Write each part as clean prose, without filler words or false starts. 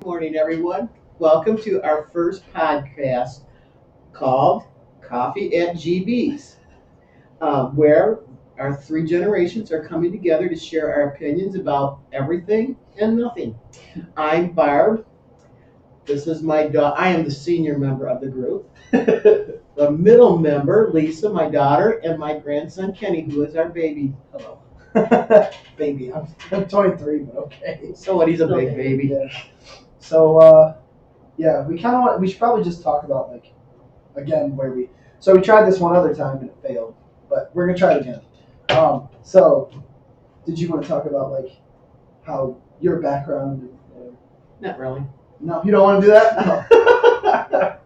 Morning, everyone. Welcome to our first podcast called Coffee at GB's, where our three generations are coming together to share our opinions about everything and nothing. I'm Barb. This is my daughter. I am the senior member of the group. The middle member, Lisa, my daughter, and my grandson, Kenny, who is our baby. Hello. Baby. I'm 23, but okay. So what? He's a big baby. Yeah. So, we should probably just talk about, again, so we tried this one other time and it failed, but we're going to try it again. So, did you want to talk about, how your background? Not really. No, you don't want to do that? No.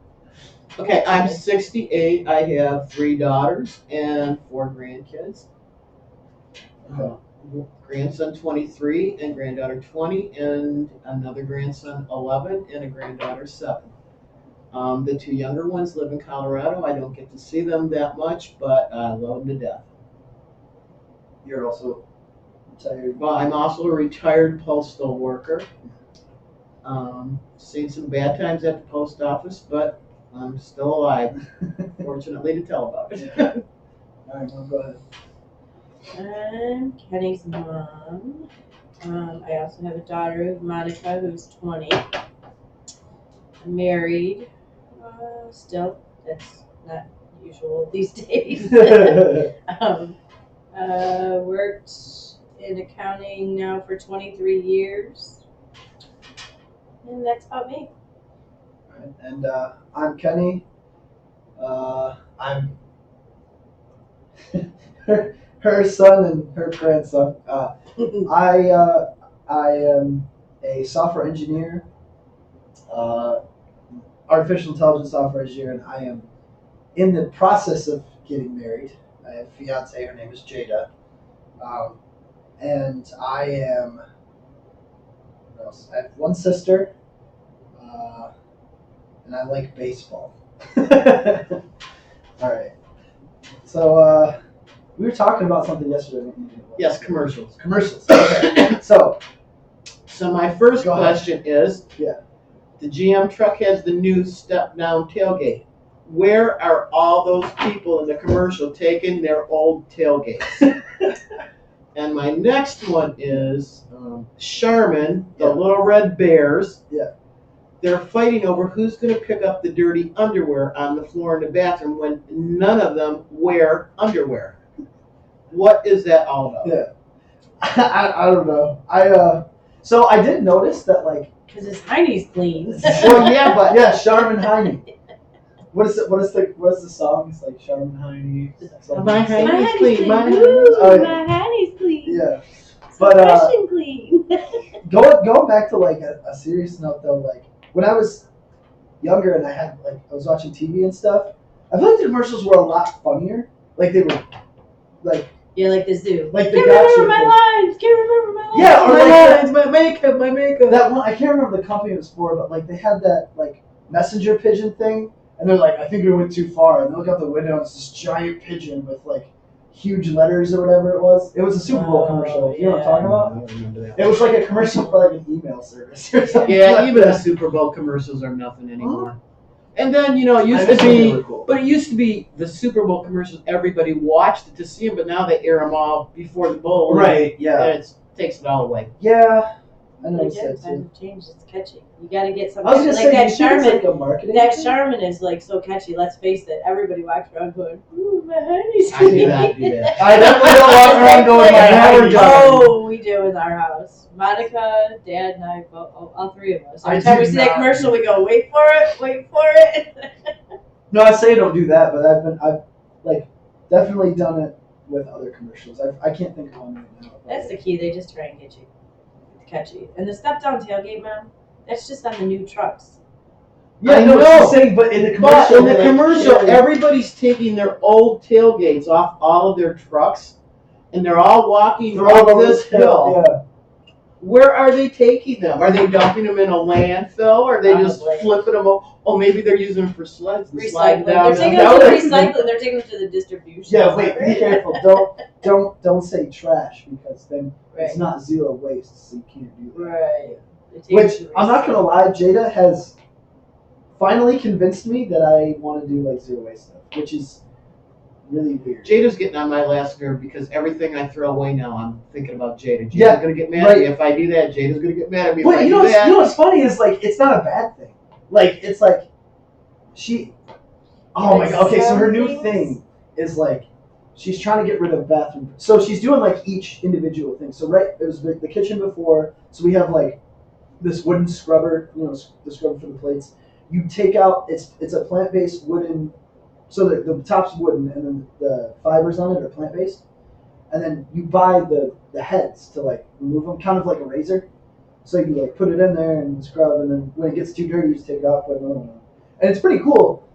Okay, I'm 68. I have 3 daughters and 4 grandkids. Okay. Grandson 23 and granddaughter 20 and another grandson 11 and a granddaughter 7. The 2 younger ones live in Colorado. I don't get to see them that much, but I love them to death. You're also retired. Well, I'm also a retired postal worker. Seen some bad times at the post office, but I'm still alive, fortunately, to tell about it. All right, well, go ahead. I'm Kenny's mom. I also have a daughter, Monica, who's 20. I'm married. Still, that's not usual these days. Worked in accounting now for 23 years. And that's about me. All right, and I'm Kenny. I'm her son and her grandson. I am a software engineer, artificial intelligence software engineer, and I am in the process of getting married. I have a fiance. Her name is Jada, and I am. What else? I have one sister, and I like baseball. All right. So we were talking about something yesterday. Yes, commercials. Commercials. Okay. So my first Go ahead. question is, Yeah. The GM truck has the new step-down tailgate. Where are all those people in the commercial taking their old tailgates? And my next one is Charmin, the Yeah. Little Red Bears. Yeah. They're fighting over who's going to pick up the dirty underwear on the floor in the bathroom when none of them wear underwear. What is that all about? Yeah. I don't know. So I did notice that Because his hiney's clean. Well, yeah, but yeah, Charmin Heine. What is the song? It's like Charmin Heine. My something. Heine- Hiney's clean, my Ooh, Oh, yeah. my hiney's clean. Yeah. So But, fresh and clean. Going back to a serious note though, when I was younger and I was watching TV and stuff, I feel like the commercials were a lot funnier. They were You're like the zoo. Like the Can't gotcha remember my thing. lines. Can't remember my lines. Yeah, or my lines, my makeup. that one. I can't remember the company it was for, but they had that messenger pigeon thing, and they're like, I think we went too far, and they look out the window and it's this giant pigeon with huge letters or whatever it was. It was a Super Bowl commercial. You know what I'm talking about? I don't remember that. It was like a commercial for an email service or something. Yeah, like even the that. Super Bowl commercials are nothing anymore. And then, it used I to just thought they be, were cool. but it used to be the Super Bowl commercials, everybody watched it to see them, but now they air them all before the bowl. Right, yeah. And it takes it all away. Yeah, I Like, noticed yeah, that times too. have changed. It's catchy. You got to get I something was gonna like say, that you think it's Charmin. a marketing That thing? Charmin is so catchy. Let's face it. Everybody walks around going, "Ooh, my honey's I do that, do that. I definitely don't walk around going, "My honey." Oh, we do in our house. Monica, Dad, and I, all 3 of us. I Every time we do see that not. commercial, we go, "Wait for it, wait for it." No, I say don't do that, but I've definitely done it with other commercials. I can't think of one right now. That's the key. They just try and get you. It's catchy. And the step-down tailgate, man, that's just on the new trucks. Yeah, I know what you're saying, but in the But commercial, in the they're commercial, carrying- everybody's taking their old tailgates off all of their trucks, and they're all walking they're all up over this the hill. Yeah. Where are they taking them? Are they dumping them in a landfill? Or are they just Probably. flipping them? Oh, maybe they're using them for sleds and sliding Recycling. down. They're taking No, them to they- recycling. They're taking them to the distribution. Yeah, wait, be center. careful. Don't say trash because then it's Right. not zero waste, so you can't do that. Right. Which I'm not gonna lie, Jada has finally convinced me that I want to do like zero waste stuff, which is really weird. Jada's getting on my last nerve because everything I throw away now, I'm thinking about Jada. Jada's Yeah, gonna get mad at me if I do that. Jada's gonna get mad at me if I But do you know that. what's funny is like it's not a bad thing. Like it's like she. Oh my god. Okay, so her new thing is like she's trying to get rid of bathroom. So she's doing like each individual thing. So right, it was the kitchen before. So we have like this wooden scrubber, the scrubber for the plates. You take out it's a plant-based wooden. So the top's wooden and then the fibers on it are plant-based, and then you buy the heads to like remove them, kind of like a razor. So you like put it in there and scrub, and then when it gets too dirty, you just take it off, put another one on, and it's pretty cool.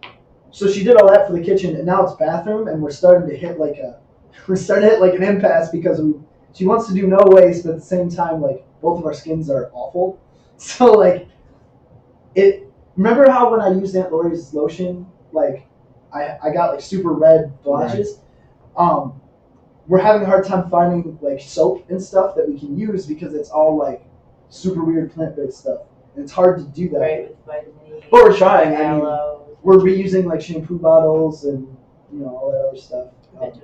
So she did all that for the kitchen, and now it's bathroom, and we're starting to hit like an impasse because she wants to do no waste, but at the same time, like both of our skins are awful. So like it. Remember how when I used Aunt Lori's lotion, like I got like super red blotches. Right. We're having a hard time finding like soap and stuff that we can use because it's all like super weird plant-based stuff, and it's hard to do that. Right, with vitamin E. But we're trying. Aloe. We're reusing like shampoo bottles and all that other stuff.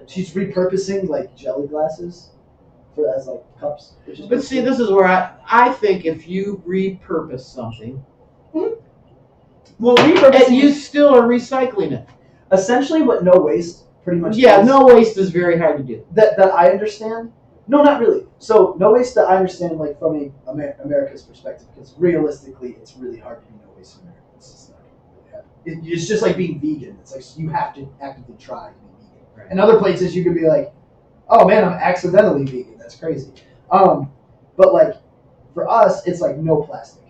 She's repurposing like jelly glasses as like cups. But see, this is where I think if you repurpose something, well, and you still are recycling it. Essentially, what no waste pretty much. Yeah, is, no waste is very hard to do. That I understand. No, not really. So no waste that I understand, like from America's perspective, because realistically, it's really hard to be no waste in America. It's just not really hard. It's just like being vegan. It's like you have to actively try to be vegan. Right. In other places, you could be like, "Oh man, I'm accidentally vegan." That's crazy. But like for us, it's like no plastic.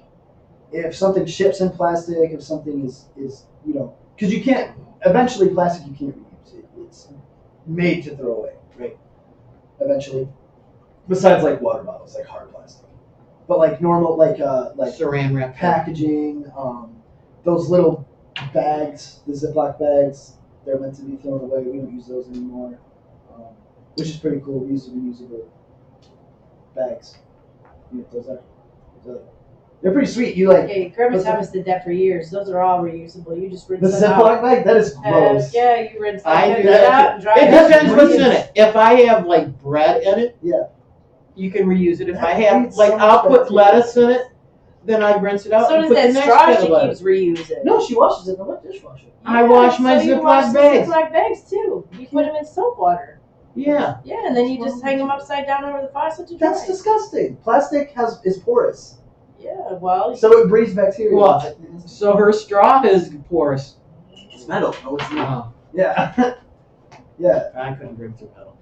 If something ships in plastic, if something is because you can't. Eventually, plastic you can't reuse. It's made to throw away, right? Eventually. Besides like water bottles, like hard plastic, but like normal, like saran wrap packaging, those little bags, the Ziploc bags, they're meant to be thrown away. We don't use those anymore, which is pretty cool. We use reusable bags. You know what those are? They're pretty sweet. You like? Hey, Grandma Thomas did that for years. Those are all reusable. You just rinse the them Ziploc out. bag. That is gross. Yeah, you rinse them I do out that. and dry It it. depends what's in it. If I have like bread in it, Yeah. you can reuse it. If I That have breeds like so much I'll put bacteria. lettuce in it, then I rinse it out So and does put the that next straw bit she of lettuce. keeps reusing. No, she washes it in the dishwasher. I wash my so you Ziploc wash the bags. Ziploc bags too. You put them in soap water. Yeah. Yeah, and then you just hang them upside down over the faucet to dry. That's disgusting. Plastic is porous, Yeah, well, so it breeds bacteria. Well, so her straw is porous. It's metal. No, it's not. Oh, Yeah. Yeah. I couldn't drink through metal.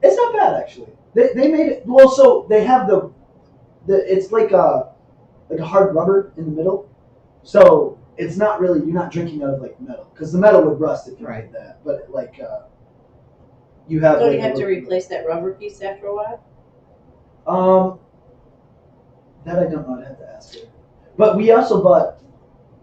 It's not bad actually. They made it well. So they have the it's like a hard rubber in the middle, so it's not really you're not drinking out of like metal because the metal would rust if you did that. But like you have. don't like you have to replace that rubber piece after a while? That I don't know. I'd have to ask her. But we also bought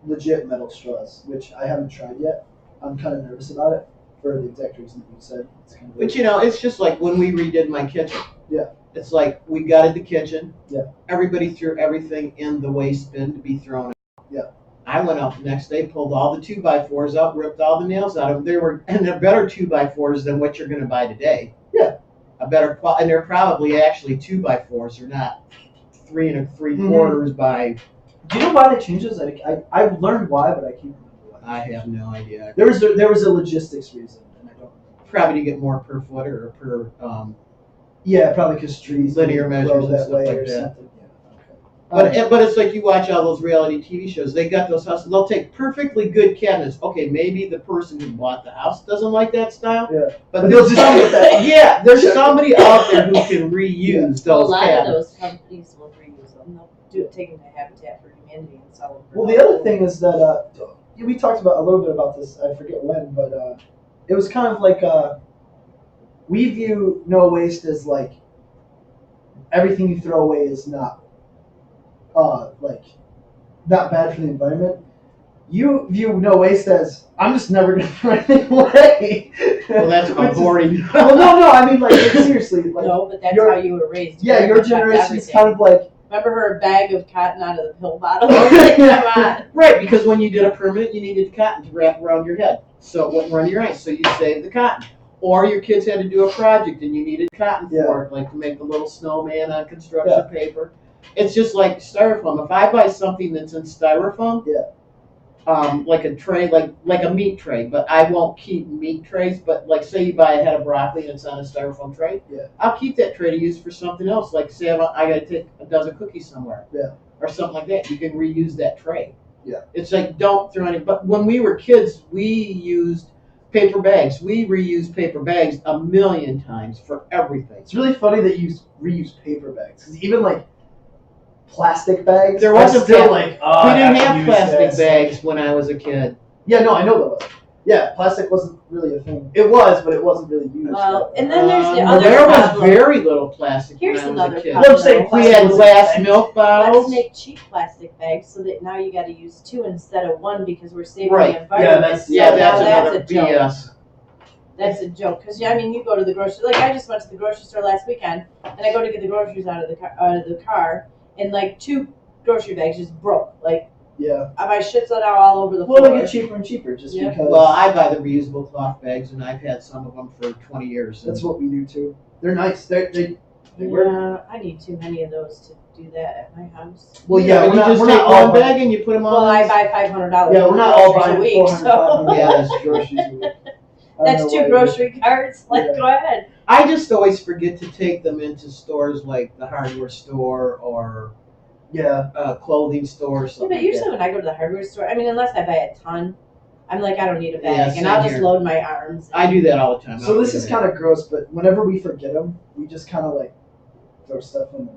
legit metal straws, which I haven't tried yet. I'm kind of nervous about it for the exact reason that you said. It's kind of But it's just like when we redid my kitchen. Yeah. It's like we gutted the kitchen. Yeah. Everybody threw everything in the waste bin to be thrown out. Yeah. I went out the next day, pulled all the 2x4s out, ripped all the nails out of them. They're better 2x4s than what you're going to buy today. Yeah. A better quality, and they're probably actually 2x4s. They're not 3 3/4 by. Do you know why they changed this? I learned why, but I can't remember why. I have no idea. There was a logistics reason, and I don't. Probably to get more per foot or per. Yeah, probably because trees Linear grow measures and that stuff way like or that. something. Yeah. Okay. But it's like you watch all those reality TV shows. They got those houses. They'll take perfectly good cabinets. Okay, maybe the person who bought the house doesn't like that style. Yeah. But they'll there's just somebody, get that. yeah, there's somebody out there who can reuse A those lot of cabinets. those companies will reuse them. They'll take them to Habitat for Humanity and sell them. Well, the other thing is that we talked about a little bit about this. I forget when, but it was kind of like we view no waste as like everything you throw away is not like not bad for the environment. You view no waste as I'm just never gonna throw anything away. Well, that's called hoarding. Well, no, I mean like seriously, like No, but that's your- how you were raised. yeah, your Respect generation is everything. kind of like Remember her bag of cotton out of the pill bottle? Like, come on. Right, because when you did a permanent, you needed cotton to wrap around your head, so it wouldn't run your eyes. So you saved the cotton. Or your kids had to do a project and you needed cotton for it, like to make the little snowman on construction paper. It's just like styrofoam. If I buy something that's in styrofoam, like a tray, like a meat tray, but I won't keep meat trays. But like, say you buy a head of broccoli and it's on a styrofoam tray, I'll keep that tray to use for something else. Like say I got to take a dozen cookies somewhere, or something like that. You can reuse that tray. It's like don't throw any. But when we were kids, we used paper bags. We reused paper bags a million times for everything. It's really funny that you reuse paper bags because even like plastic bags. There wasn't still we didn't have plastic bags when I was a kid. Yeah, no, I know that was. Yeah, plastic wasn't really a thing. It was, but it wasn't really used. Well, and then there's the other there problem. was very little plastic Here's when I was another a kid. problem. I'm saying We had was glass a milk Let's bottles. make cheap plastic bags so that now you got to use 2 instead of 1 because we're saving Right. the environment. that's another a joke. BS. That's a joke because I mean you go to the grocery. Like I just went to the grocery store last weekend and I go to get the groceries out of the car and like 2 grocery bags just broke. Like my shit's now all over the floor. Well, they get cheaper and cheaper just because. Well, I buy the reusable cloth bags, and I've had some of them for 20 years. That's what we do too. They're nice. They work. Yeah, I need too many of those to do that at my house. Well, yeah, we're you not, just we're take not all one bag and you put them Well, all. I buy $500. Yeah, we're not all buying a week, 400, so 500 Yeah, that's groceries a week. I don't that's know 2 why grocery carts. Like, Yeah. go ahead. I just always forget to take them into stores like the hardware store or clothing store or Yeah, something. but like usually that. when I go to the hardware store, I mean, unless I buy a ton, I'm like, I don't need a bag, Yeah, and same I'll just here. load my arms. I do that all the time. So this is kind of gross, but whenever we forget them, we just kind of like throw stuff in the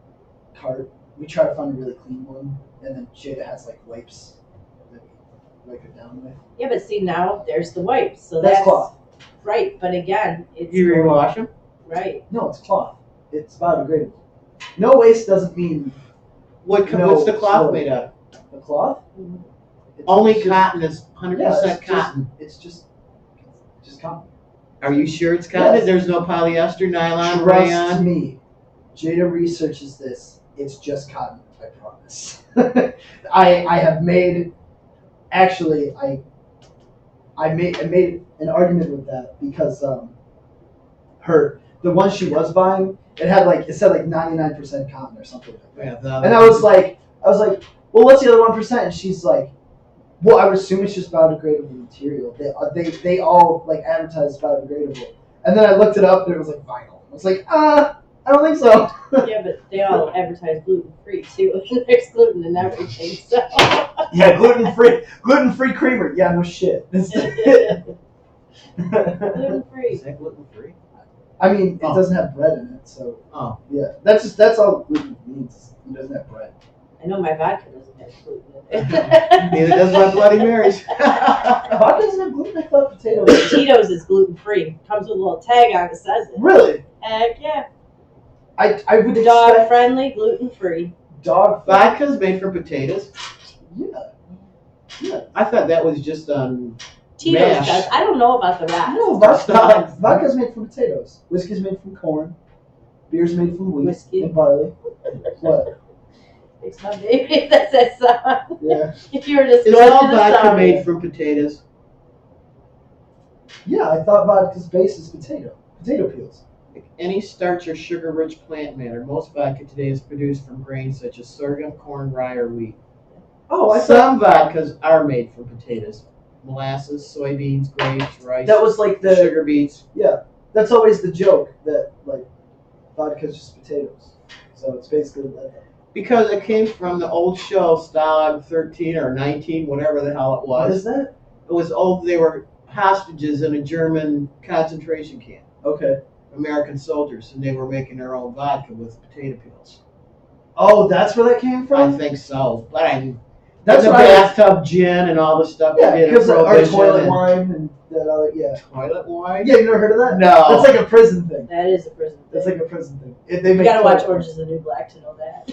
cart. We try to find a really clean one, and then Jada has like wipes that we wipe it down with. Yeah, but see now there's the wipes, so That's cloth. right. But again, it's You rewash them? right. No, it's cloth. It's biodegradable. No waste doesn't mean What's the cloth made out of? the cloth. Mhm. It's Only just- cotton is 100% it's cotton. It's just cotton. Are you sure it's cotton? Yes. There's no polyester, nylon, Trust rayon? me. Jada researches this. It's just cotton. I promise. I have made. Actually, I made an argument with that because the one she was buying, it said 99% cotton or something like that. Yeah, And I was like, well, what's the other 1%? And she's like, well, I would assume it's just biodegradable material. They all like advertise biodegradable. And then I looked it up and it was like vinyl. I was like, I don't think so. Yeah, but they all advertise gluten free too. There's gluten in everything, so. Yeah, gluten free creamer. Yeah, no shit. Gluten free. Is that gluten free? I mean, it Oh. doesn't have bread in it, so Oh. yeah. That's all gluten means. It doesn't have bread. I know my vodka doesn't have gluten in it. Neither does my Bloody Marys. Vodka doesn't have gluten. I thought potatoes. Cheetos is gluten free. Comes with a little tag on it that says it. Really? Heck yeah. I would Dog expect friendly, gluten free. dog. Vodka's made from potatoes. Yeah. I thought that was just Tito's Mash. does. I don't know about the rest. No, vodka's made from potatoes. Whiskey's made from corn. Beer's made from wheat Whiskey. and barley. What? It's my baby. That's that song. Yeah. If you were just Is going all through the vodka song. made from potatoes? Yeah, I thought vodka's base is potato peels. Any starch or sugar-rich plant matter. Most vodka today is produced from grains such as sorghum, corn, rye, or wheat. Oh, I thought Some vodkas are made from potatoes. Molasses, soybeans, grapes, rice, that was like the. sugar beets. Yeah, that's always the joke that like vodka's just potatoes. So it's basically like that. Because it came from the old show Stalag 13 or 19, whatever the hell it What was. is that? It was old. They were hostages in a German concentration camp. Okay. American soldiers, and they were making their own vodka with potato peels. Oh, that's where that came I from. think so. But That's the what I. bathtub gin and all the stuff Yeah, they did. because in our Prohibition toilet and- wine and that other. Yeah. Toilet wine? Yeah, you never heard of that? No. That's like a prison thing. That is a prison thing. That's like a prison thing. They You make gotta watch toilet- Orange is the New Black to know that.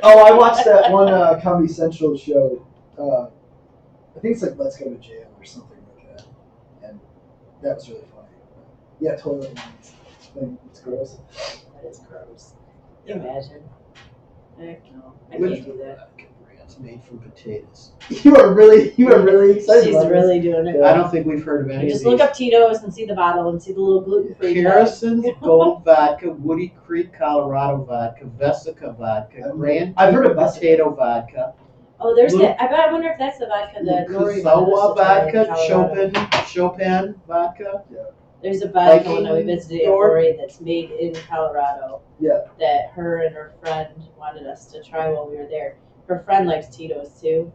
Oh, I watched that one Comedy Central show. I think it's like Let's Go to Jail or something like that, and that was really funny. Yeah, toilet wine. It's gross. That is gross. Imagine. Heck no, I can't do that. It's made from potatoes. You are really excited. She's about really doing it. I don't think we've heard of any You of just these. look up Tito's and see the bottle and see the little gluten-free. Harrison's Gold Vodka, Woody Creek, Colorado Vodka, Vesica Vodka, Grand I've heard of Vesica Vesica. Potato Vodka, Oh, there's Blue- that. I wonder if that's the vodka that Lori Kuzawa wanted us to try in Vodka, Colorado. Chopin Vodka. There's a vodka Viking when we visited Aunt Lord. Lori that's made in Colorado. Yeah. That her and her friend wanted us to try while we were there. Her friend likes Tito's too,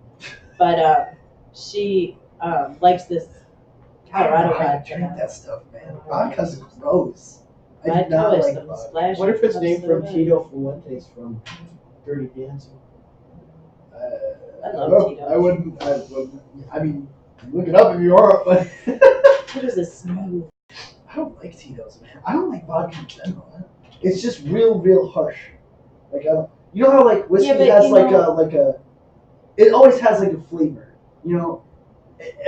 but she likes this Colorado I vodka. drink that stuff, man. Vodka's gross. I do Vodka not with like some vodka. splash. What if it's of named from cinnamon. Tito Fuentes from Dirty Dancing? I love don't know. Tito's. I wouldn't. I mean, look it up if you want, but It was a smooth. I don't like Tito's, man. I don't like vodka in general. It's just real harsh. Like I don't. You know how like whiskey Yeah, but has you like know- a. It always has like a flavor. You know,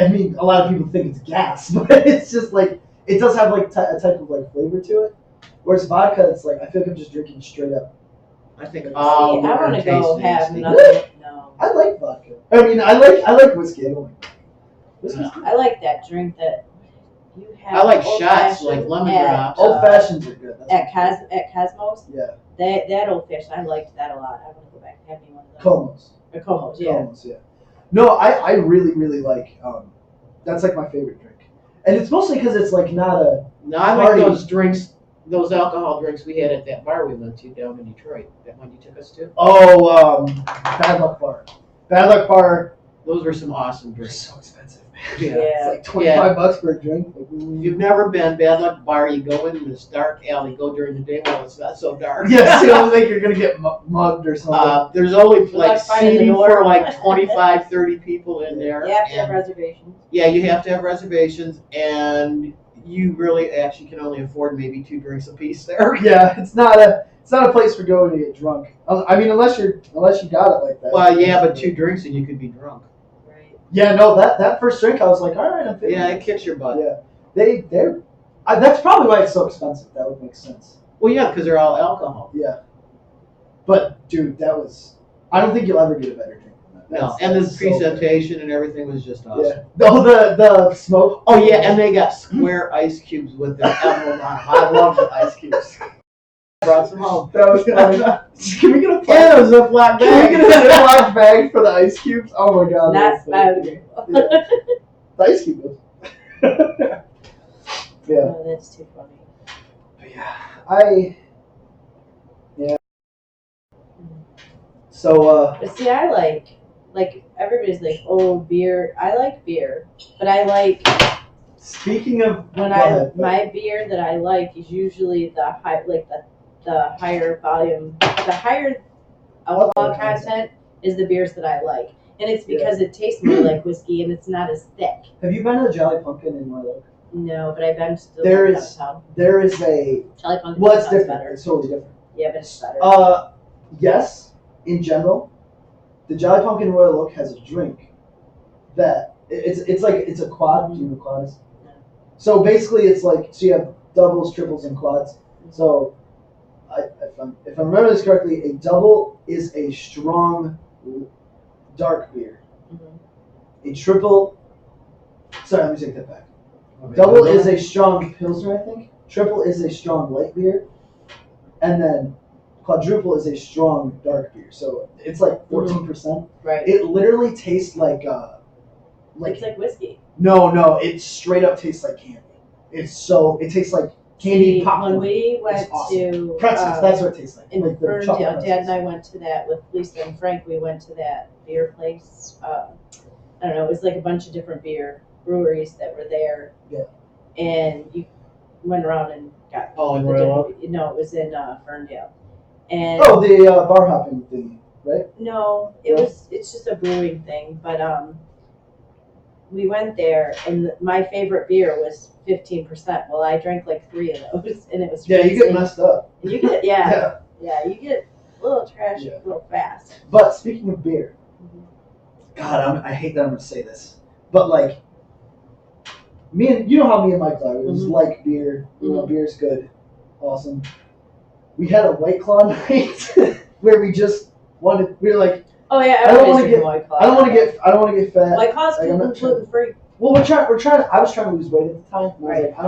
I mean, a lot of people think it's gas, but it's just like it does have like a type of like flavor to it. Whereas vodka, it's like I feel like I'm just drinking straight up. I think See, all I want to tastes go have nasty. another. No, I like vodka. I mean, I like whiskey. I don't like vodka. Whiskey's No. good. I like that drink that you have. I like old shots, fashioned like lemon at, drops. Old fashions are good. That's At Cosmos. Yeah. That old fashioned, I liked that a lot. I want to go back and have me one of those. Comos. Or Comos, yeah. Comos, yeah. No, I really like. That's like my favorite drink, and it's mostly because it's like not a. No, I like Party. those drinks, those alcohol drinks we had at that bar we went to down in Detroit. That one you took us to. Oh, Bad Luck Bar. Bad Luck Bar. Those were some awesome They're drinks. so expensive, man. Yeah. It's like $25 for a drink. Like, If you've never been, Bad Luck Bar, you go in this dark alley, go during the day while it's not so dark. yeah, so you don't think you're gonna get mugged or something. There's only Good like luck finding the seating door. for like 25, 30 people in there. You have to have and- reservations. Yeah, you have to have reservations, and you really actually can only afford maybe 2 drinks a piece there. Yeah, it's not a place for going to get drunk. I mean, unless you got it like that. Well, yeah, but 2 drinks and you could be drunk. Right. Yeah, no, that first drink, I was like, all right, I'm feeling Yeah, it. it kicks your butt. Yeah, they're. That's probably why it's so expensive. That would make sense. Well, yeah, because they're all alcohol. Yeah, but dude, that was. I don't think you'll ever get a better drink than that. No, and the that's so good. presentation and everything was just awesome. Yeah. Oh, the smoke. Oh yeah, and they got square ice cubes with their emblem on them. I love the ice cubes. Brought some home. That was funny. Can we get a Yeah, it plastic? was a black Can we bag. get a Ziploc bag for the ice cubes? Oh my god. Not that was funny. biodegradable. The ice cube. Yeah. Oh, that's too funny. But yeah. Yeah. So But see, I like everybody's like, oh, beer. I like beer, but I like speaking of when Go I ahead, my beer that I like is usually the high, like the higher volume, the higher alcohol Alcohol content is the beers that I like, and it's because it tastes more like whiskey and it's not as thick. have you been to the Jolly Pumpkin in Royal Oak? No, but I've been to the There one is- downtown. There is a Charlie Pumpkin well, it's sounds different. better. It's totally different. Yeah, but it's better. Yes, in general, the Jolly Pumpkin Royal Oak has a drink that it's like it's a quad. Do you know what quad is? No. So basically, it's like so you have doubles, triples, and quads. So, if I remember this correctly, a double is a strong, dark beer. Mhm. A triple. Sorry, let me take that back. Double is a strong pilsner, I think. Triple is a strong light beer, and then quadruple is a strong dark beer. So it's like 14%. Right. It literally tastes like It's like whiskey. no, it straight up tastes like candy. It tastes like candy See, popcorn. when we went It's awesome. to Pretzels, that's what it tastes like. in Like the Ferndale, chocolate Dad pretzels. and I went to that with Lisa and Frank. We went to that beer place. I don't know. It was like a bunch of different beer breweries that were there. Yeah. And you went around and got. Oh, in the Royal Oak? different- No, it was in Ferndale. And Oh, the bar hopping thing, right? no, it No? was. It's just a brewing thing, but we went there, and my favorite beer was 15%. Well, I drank like 3 of those, and it was. Yeah, you get freezing. messed up. And you get yeah, you get a little trashy Yeah. real fast. But speaking of beer, Mhm. God, I hate that I'm gonna say this, but like, you know how me and Mike are. We just Mhm. like beer. You know, Mhm. beer's good, awesome. We had a White Claw night where we just We were like, Oh yeah, I don't everybody's wanna drinking get- White Claw. I don't want to get fat. White Claw's Like, I'm not gluten free. Well, we're trying. I was trying to lose weight at the time. And I was Right. like, I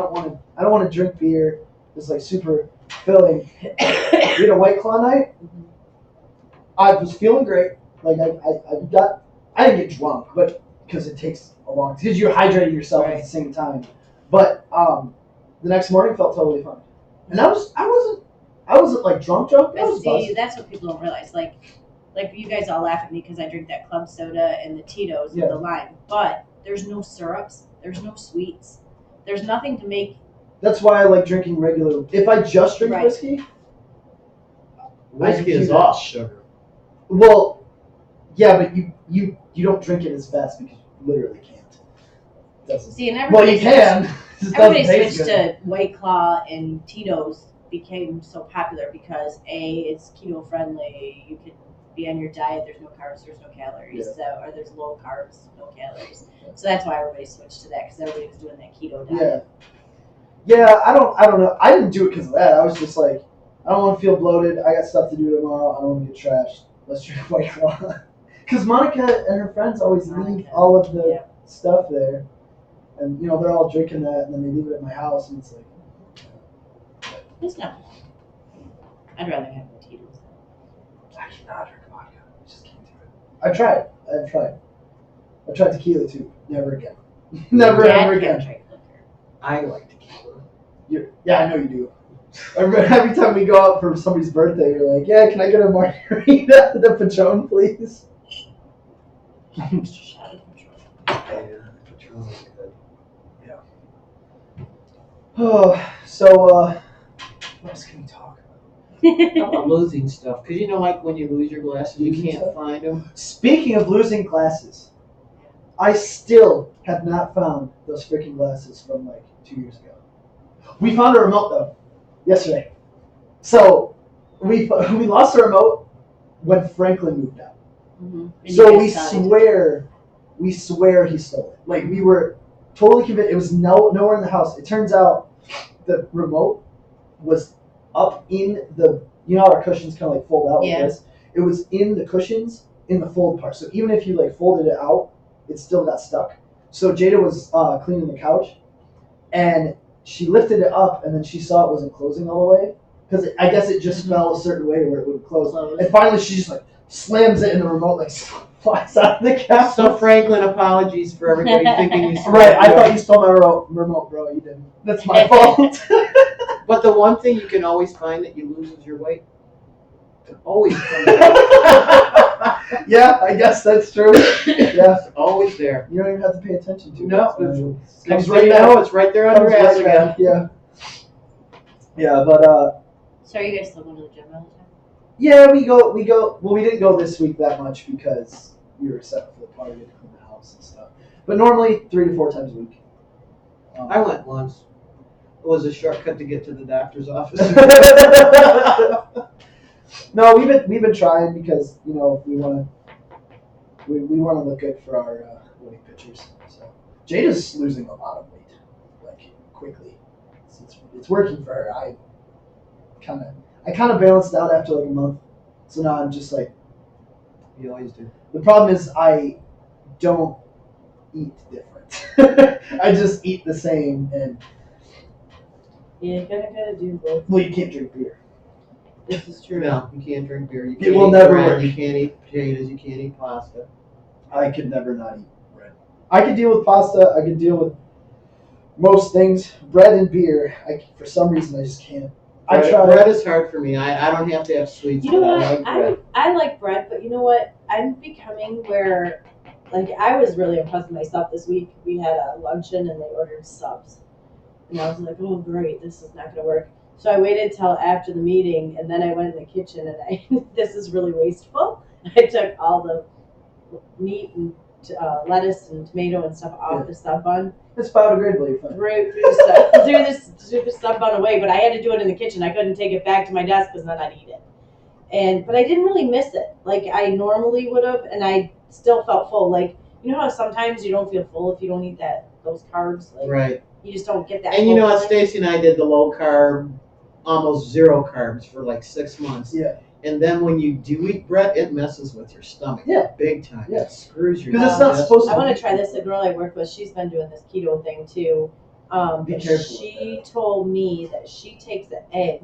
don't want to drink beer. It's like super filling. We had a White Claw night. I was feeling great. Like I didn't get drunk, but because it takes a long, because you're hydrating yourself at the same time. But the next morning felt totally fine, and I wasn't like drunk. I But was see, buzzed. that's what people don't realize. Like you guys all laugh at me because I drink that club soda and the Tito's Yeah. with the lime. But there's no syrups. There's no sweets. There's nothing to make. That's why I like drinking regular. If I just drink Right. whiskey, Whiskey is do all that. sugar. well, yeah, but you don't drink it as fast because you literally can't. Doesn't. See, and Well, everybody you can. It just doesn't Everybody taste switched good. to White Claw, and Tito's became so popular because it's keto friendly. You could be on your diet. There's no carbs. There's no calories. Yeah. So, or there's low carbs, no calories. So that's why everybody switched to that because everybody was doing that keto Yeah. diet. Yeah, I don't know. I didn't do it because of that. I was just like, I don't want to feel bloated. I got stuff to do tomorrow. I don't want to get trashed. Let's drink White Claw. Because Monica and her friends always leave Monica, all of the yeah. stuff there. And, they're all drinking that, and then they leave it at my house, and it's like, It's not. I'd rather have the Tito's. I cannot drink vodka. I just can't do it. I've tried. I tried tequila, too. Never again. Never, Dad ever can't again. drink liquor. I like tequila. Yeah, I know you do. Every time we go out for somebody's birthday, you're like, yeah, can I get a margarita, the Patron, please? Extra shot of control. Yeah, Patron is good. Oh, so, what else can we talk about? I'm losing stuff. Because like when you lose your glasses, you Losing can't stuff? find them. Speaking of losing glasses, I still have not found those freaking glasses from like 2 years ago. We found a remote though, yesterday. So we lost the remote when Franklin moved out. Mm-hmm. So we swear he stole it. Like we were totally convinced it was nowhere in the house. It turns out the remote was up in the, how our cushions kind of like fold out Yeah. like this. It was in the cushions in the fold part. So even if you like folded it out, it still got stuck. So Jada was cleaning the couch, and she lifted it up, and then she saw it wasn't closing all the way because I guess it just fell a certain way where it would close. And finally, she just like slams it, and the remote like flies out of the couch. So Franklin, apologies for everybody thinking you stole Right, I it. thought you stole my remote, bro. You didn't. That's my fault. But the one thing you can always find that you lose is your weight. It can always come back. Yeah, I guess that's true. Yeah, It's always there. you don't even have to pay attention to it. No, So, Next comes thing right you know, back. it's right there on Comes your ass right again. back, Yeah. Yeah, but So are you guys still going to the gym all the time? yeah, we go. Well, we didn't go this week that much because we were set up for the party to clean the house and stuff. But normally 3 to 4 times a week. I went once. It was a shortcut to get to the doctor's office. No, we've been trying because we want to look good for our wedding pictures. So Jada's losing a lot of weight, like quickly. It's working for her. I kind of balanced out after like a month, so now I'm just like, You always do. the problem is I don't eat different. I just eat the same, and Yeah, you gotta do both. well, you can't drink beer. This is true. No, you can't drink beer. You It can't will eat never bread, work. You can't eat potatoes. You can't eat pasta. I could never not eat bread. I could deal with pasta. I could deal with most things. Bread and beer, for some reason, I just can't. I try. Bread is hard for me. I don't have to have sweets. You know but what? I like bread. I like bread, but you know what? I'm becoming where, like, I was really impressed with myself this week. We had a luncheon and they ordered subs. And I was like, oh, great, this is not going to work. So I waited till after the meeting, and then I went in the kitchen, and this is really wasteful. I took all the meat and lettuce and tomato and stuff off the sub bun, It's biodegradable. You're fine. threw the sub bun away, but I had to do it in the kitchen. I couldn't take it back to my desk because then I'd eat it. But I didn't really miss it like I normally would have, and I still felt full. Like, you know how sometimes you don't feel full if you don't eat those carbs. Like, Right. You just don't get that. And you know full what? feeling. Stacy and I did the low carb, almost zero carbs for like 6 months. Yeah. And then when you do eat bread, it messes with your stomach. Yeah. Big time. Yeah. It screws your Because it's not digestion. supposed to. I want to try this. The girl I work with, she's been doing this keto thing too. Be But careful she with told me that she takes an egg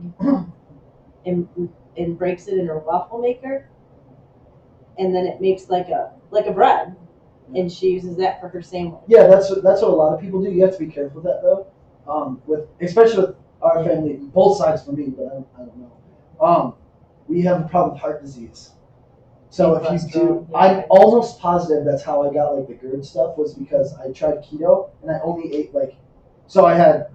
and breaks it in her waffle maker, and then it makes like a bread, and she uses that for her sandwich. Yeah, that's what a lot of people do. You have to be careful with that though. Especially with our family, both sides for me, but I don't know. We have a problem with heart disease. So if you do, Cholesterol, yeah. I'm almost positive that's how I got like the GERD stuff, was because I tried keto and I only ate so I had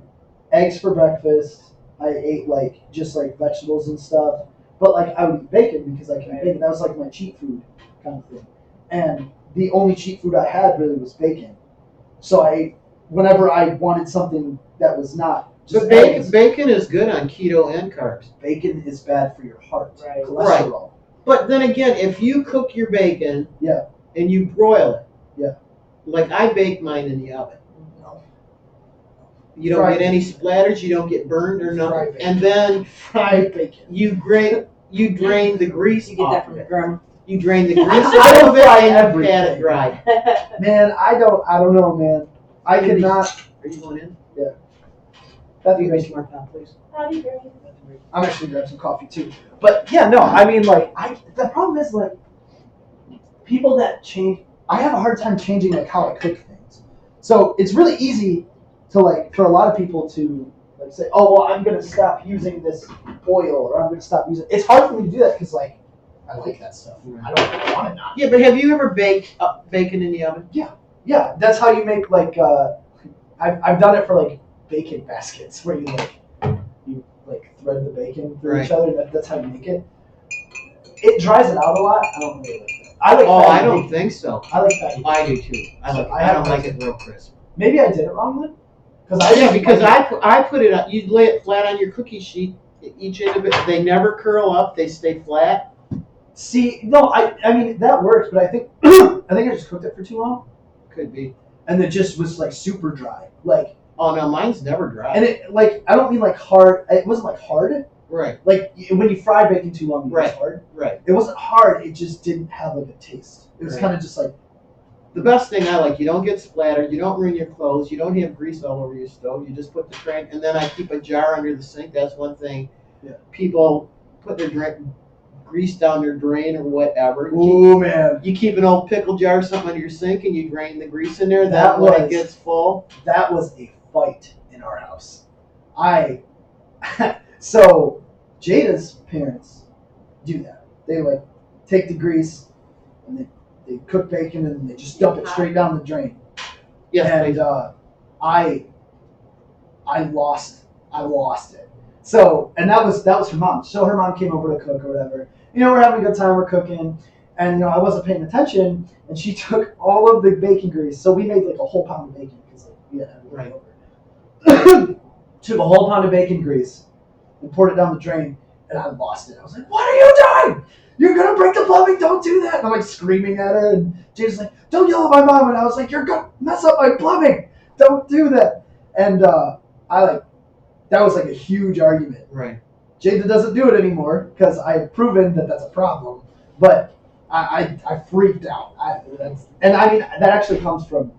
eggs for breakfast. I ate just vegetables and stuff, but I would eat bacon because I can eat bacon. That was like my cheat food kind of thing. And the only cheat food I had really was bacon. So I ate whenever I wanted something that was not just But eggs. bacon is good on keto and carbs. Bacon is bad for your heart, Right. cholesterol. But then again, if you cook your bacon Yeah. and you broil it, Yeah. like I bake mine in the oven. No. You don't Fried get any bacon. splatters, you don't get burned or Fried nothing. bacon. And then Fried bacon. you drain the grease You get off that of from it. your grandma. You drain the grease I out of it fry and you pat everything. it dry. Man, I don't know, man. I could not. Are you going in? That's Can you great. make some more pop, please? I'm actually grab some coffee too. But yeah, no, I mean the problem is people that change. I have a hard time changing how I cook things. So it's really easy to for a lot of people to say, oh well, I'm gonna stop using this oil, or I'm gonna stop using. It's hard for me to do that because I like that stuff. I don't want it not. Yeah, but have you ever baked bacon in the oven? Yeah, that's how you make I've done it for bacon baskets where you thread the bacon through each other. That's how you make it. It dries it out a lot. I don't really like that. I like. Oh, fatty I don't bacon. think so. I like fatty. I do too. I don't like it real crisp. Maybe I did it wrong then. Because I put it on. You lay it flat on your cookie sheet. Each end of it, they never curl up. They stay flat. see no, I mean that works, but I think I just cooked it for too long, Could be. and it just was super dry. Oh no, mine's never dry. And it I don't mean hard. It wasn't hard. Right. When you fry bacon too long, it Right. gets hard. Right. It wasn't hard. It just didn't have a taste. It was Right. kind of just The best thing I like, you don't get splattered, you don't ruin your clothes, you don't have grease all over your stove. You just put the drain, and then I keep a jar under the sink. That's one thing. Yeah. People put their grease down their drain or whatever. ooh man. You keep an old pickle jar or something under your sink, and you drain the grease in there. That That when it was- gets full. That was a fight in our house. So Jada's parents do that. They take the grease and they cook bacon and they just dump it straight down the drain. Yes, And please. I lost it. So and that was her mom. So her mom came over to cook or whatever. We're having a good time. We're cooking, and I wasn't paying attention. And she took all of the bacon grease. So we made a whole pound of bacon because we had Right. over. Took a whole pound of bacon grease and poured it down the drain, and I lost it. I was like, "What are you doing? You're gonna break the plumbing! Don't do that!" And I'm screaming at her, and Jane's like, "Don't yell at my mom!" And I was like, "You're gonna mess up my plumbing! Don't do that!" And that was a huge argument. Right. Jada doesn't do it anymore because I've proven that that's a problem. But I freaked out. And I mean that actually comes from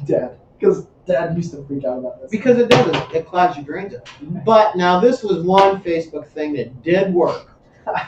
Dad because Dad used to freak out about this. Because it does. It clogs your drains up. But now this was one Facebook thing that did work.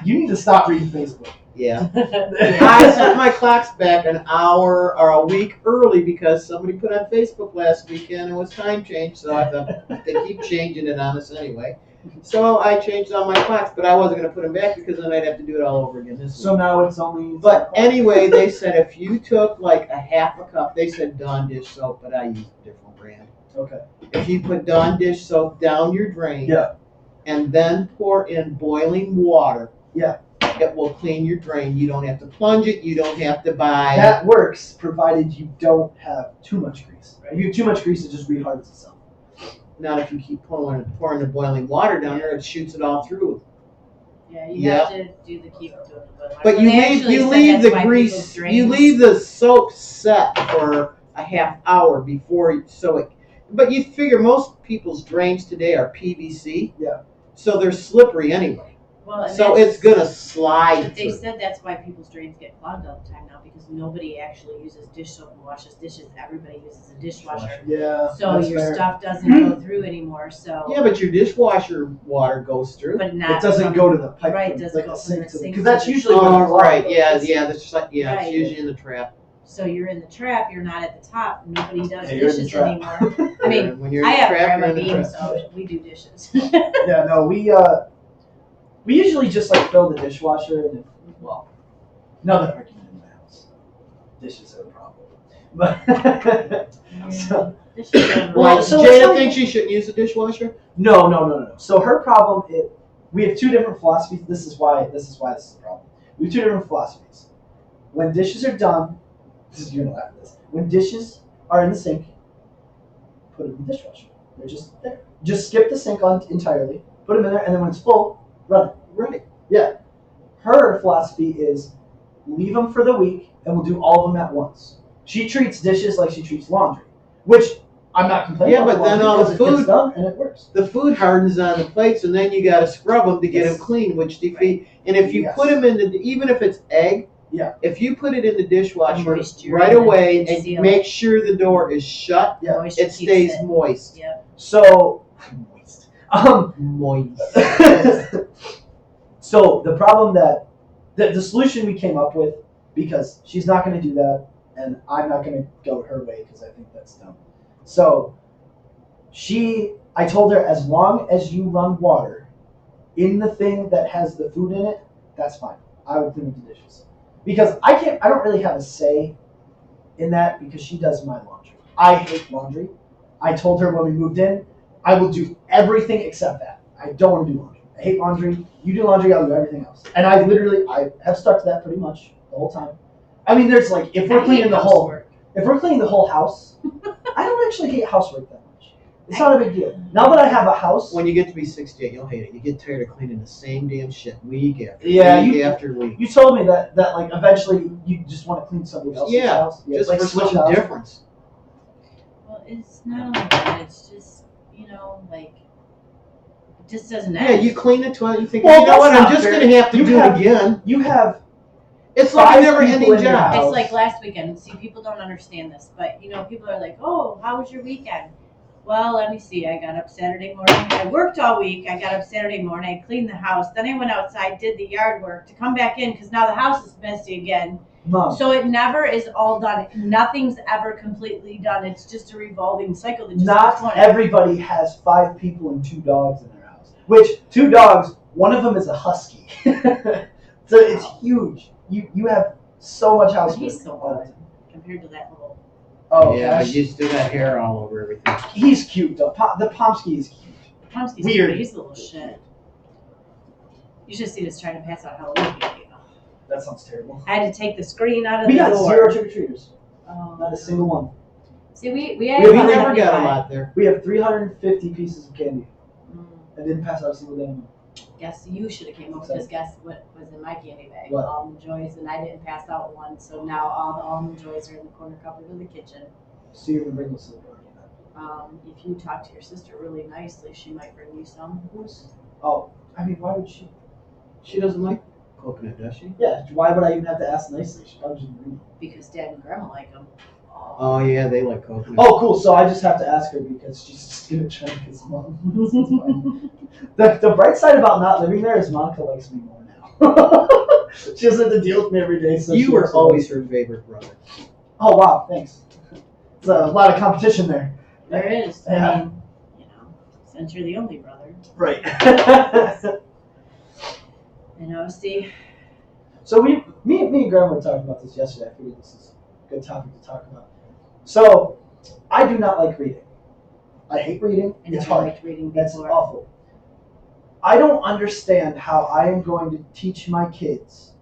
You need to stop reading Facebook. Yeah. I set my clocks back an hour or a week early because somebody put on Facebook last weekend it was time change. So I thought they keep changing it on us anyway. So I changed all my clocks, but I wasn't going to put them back because then I'd have to do it all over again this So week. now it's only. But anyway, they said if you took a half a cup, they said Dawn dish soap, but I used a different brand. Okay. If you put Dawn dish soap down your drain, Yeah. and then pour in boiling water, Yeah. it will clean your drain. You don't have to plunge it. You don't have to buy. That works provided you don't have too much grease. If you have too much grease, it just rehardens itself. Not if you keep pouring the boiling water down there, it shoots it all through. Yeah, you have to do the keep doing the boiling water. But They actually said leave that's the why grease, people's you drains- leave the soap set for a half hour before but you figure most people's drains today are PVC. Yeah. So they're slippery anyway. Well, and So that's- it's gonna slide They through. said that's why people's drains get clogged all the time now, because nobody actually uses dish soap and washes dishes. Everybody uses a dishwasher. Yeah. So that's your fair. stuff doesn't go through anymore. So, Yeah, but your dishwasher water goes through. but not It doesn't from- go to the pipe, Right, from, doesn't like go the from sink the to sink because to that's the- usually what Oh, it's like. right, yeah, that's just like, yeah, Right. it's usually in the trap. So you're in the trap. You're not at the top. Nobody does Yeah, you're in the dishes trap. anymore. I mean, When you're in I the have trap, grandma you're in the beam, trap. so we do dishes. Yeah, no, we usually just like fill the dishwasher and well, another argument in my house. Dishes are a problem. But so Dishes are Well, so Jada it's like- thinks she shouldn't use the dishwasher. no. So her problem we have two different philosophies. This is why this is a problem. We have two different philosophies. When dishes are done, you're gonna laugh at this. When dishes are in the sink, put them in the dishwasher. They're just there. Just skip the sink on entirely, put them in there, and then when it's full, run it. Right. Her philosophy is leave them for the week and we'll do all of them at once. She treats dishes like she treats laundry, which I'm not complaining Yeah, about. but then laundry all the because it gets food- done and it works. The food hardens on the plates, and then you gotta scrub them to get Yes. them clean, which defeat. And if you Yes. put them in the, even if it's egg, Yeah. if you put it in the dishwasher Moisture right and then away you seal and make sure the door is shut, Yeah. Moisture it keeps stays it. moist. Yep. So, Moist. so the problem that the solution we came up with, because she's not going to do that and I'm not going to go her way because I think that's dumb. So I told her, as long as you run water in the thing that has the food in it, that's fine. I would clean the dishes because I don't really have a say in that because she does my laundry. I hate laundry. I told her when we moved in, I will do everything except that. I don't want to do laundry. I hate laundry. You do laundry, I'll do everything else. And I have stuck to that pretty much the whole time. I mean, there's like, if I we're hate cleaning the whole housework. house, I don't actually hate housework that much. It's not a big deal. Now that I have a house, When you get to be 68, you'll hate it. You get tired of cleaning the same damn shit week after Yeah, week you- after week. you told me that like eventually you just want to clean somebody else's Yeah, house. Just like for switch some houses. difference. Well, it's not only that. It's just, like, it just doesn't Yeah, end. you clean the toilet, you think, Well, you know what, that's I'm not just fair. going to have to You do have- it again. You have It's like a 5 never-ending people in your job. house. It's like last weekend. See, people don't understand this, but people are like, "Oh, how was your weekend?" Well, let me see. I got up Saturday morning. I worked all week. I got up Saturday morning. I cleaned the house. Then I went outside, did the yard work to come back in because now the house is messy again. Mom. So it never is all done. Nothing's ever completely done. It's just a revolving cycle that just Not keeps going. everybody has 5 people and 2 dogs in their house. Which 2 dogs, one of them is a husky. So it's huge. You have so much But housework. he's so old compared to that little. Oh, Yeah, gosh. you still got hair all over everything. He's cute though. The Pomsky is cute. Pomsky's Weird. cute. He's a little shit. You should see us trying to pass out Halloween candy. That sounds terrible. I had to take the screen out of We the got door. 0 trick-or-treaters. Oh. Not a single one. See, we We had never 175. got a lot there. We have 350 pieces of candy. Mm. I didn't pass out a single damn one. Guess you should have came over because guess what was in my candy bag? What? Almond Joys, and I didn't pass out one, so now all the Almond Joys are in the corner cupboard of the kitchen. So you're gonna bring those to the party then. If you talk to your sister really nicely, she might bring you some. Oh, I mean, why would she? She doesn't like coconut, does she? Yeah, why would I even have to ask nicely? She probably just bring them. Because Dad and Grandma like them. Oh, yeah, they like coconut. Oh, cool. So I just have to ask her because she's just gonna try to kiss mom. The bright side about not living there is Monica likes me more now. She doesn't have to deal with me every day. So You she were also always likes her favorite brother. me. Oh wow, thanks. It's a lot of competition there. There is. Yeah. I mean, since you're the only brother. Right. See, So me and Grandma were talking about this yesterday. I figured this is a good topic to talk about. So I do not like reading. I hate reading. and It's I hard. liked reading That's before. awful. I don't understand how I am going to teach my kids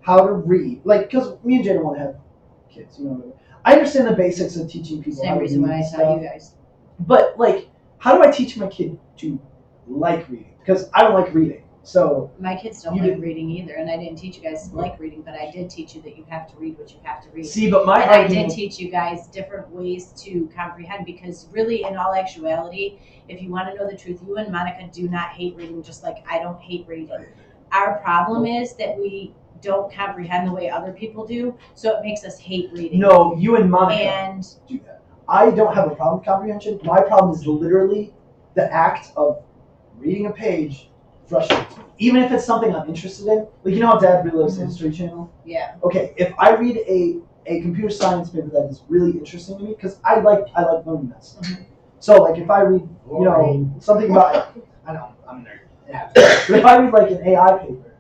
how to read. Like, because me and Jada want to have kids, you know. I understand the basics of teaching people how Same to reason read why I and taught stuff. you guys. But like, how do I teach my kid to like reading? Because I don't like reading. So My kids don't You like didn't- reading either, and I didn't teach you guys to like reading, but I did teach you that you have to read what you have to read. see, but my And I argument. did teach you guys different ways to comprehend because really, in all actuality, if you want to know the truth, you and Monica do not hate reading just like I don't hate reading. Our problem is that we don't comprehend the way other people do, so it makes us hate reading. No, you and Monica And do that. I don't have a problem with comprehension. My problem is literally the act of reading a page frustrates me. Even if it's something I'm interested in. Like, you know how Dad really likes the History Channel? yeah, Okay, if I read a computer science paper that is really interesting to me, because I like learning that stuff. So like if I read, something about, I know, I'm a nerd. Yeah. But if I read like an AI paper,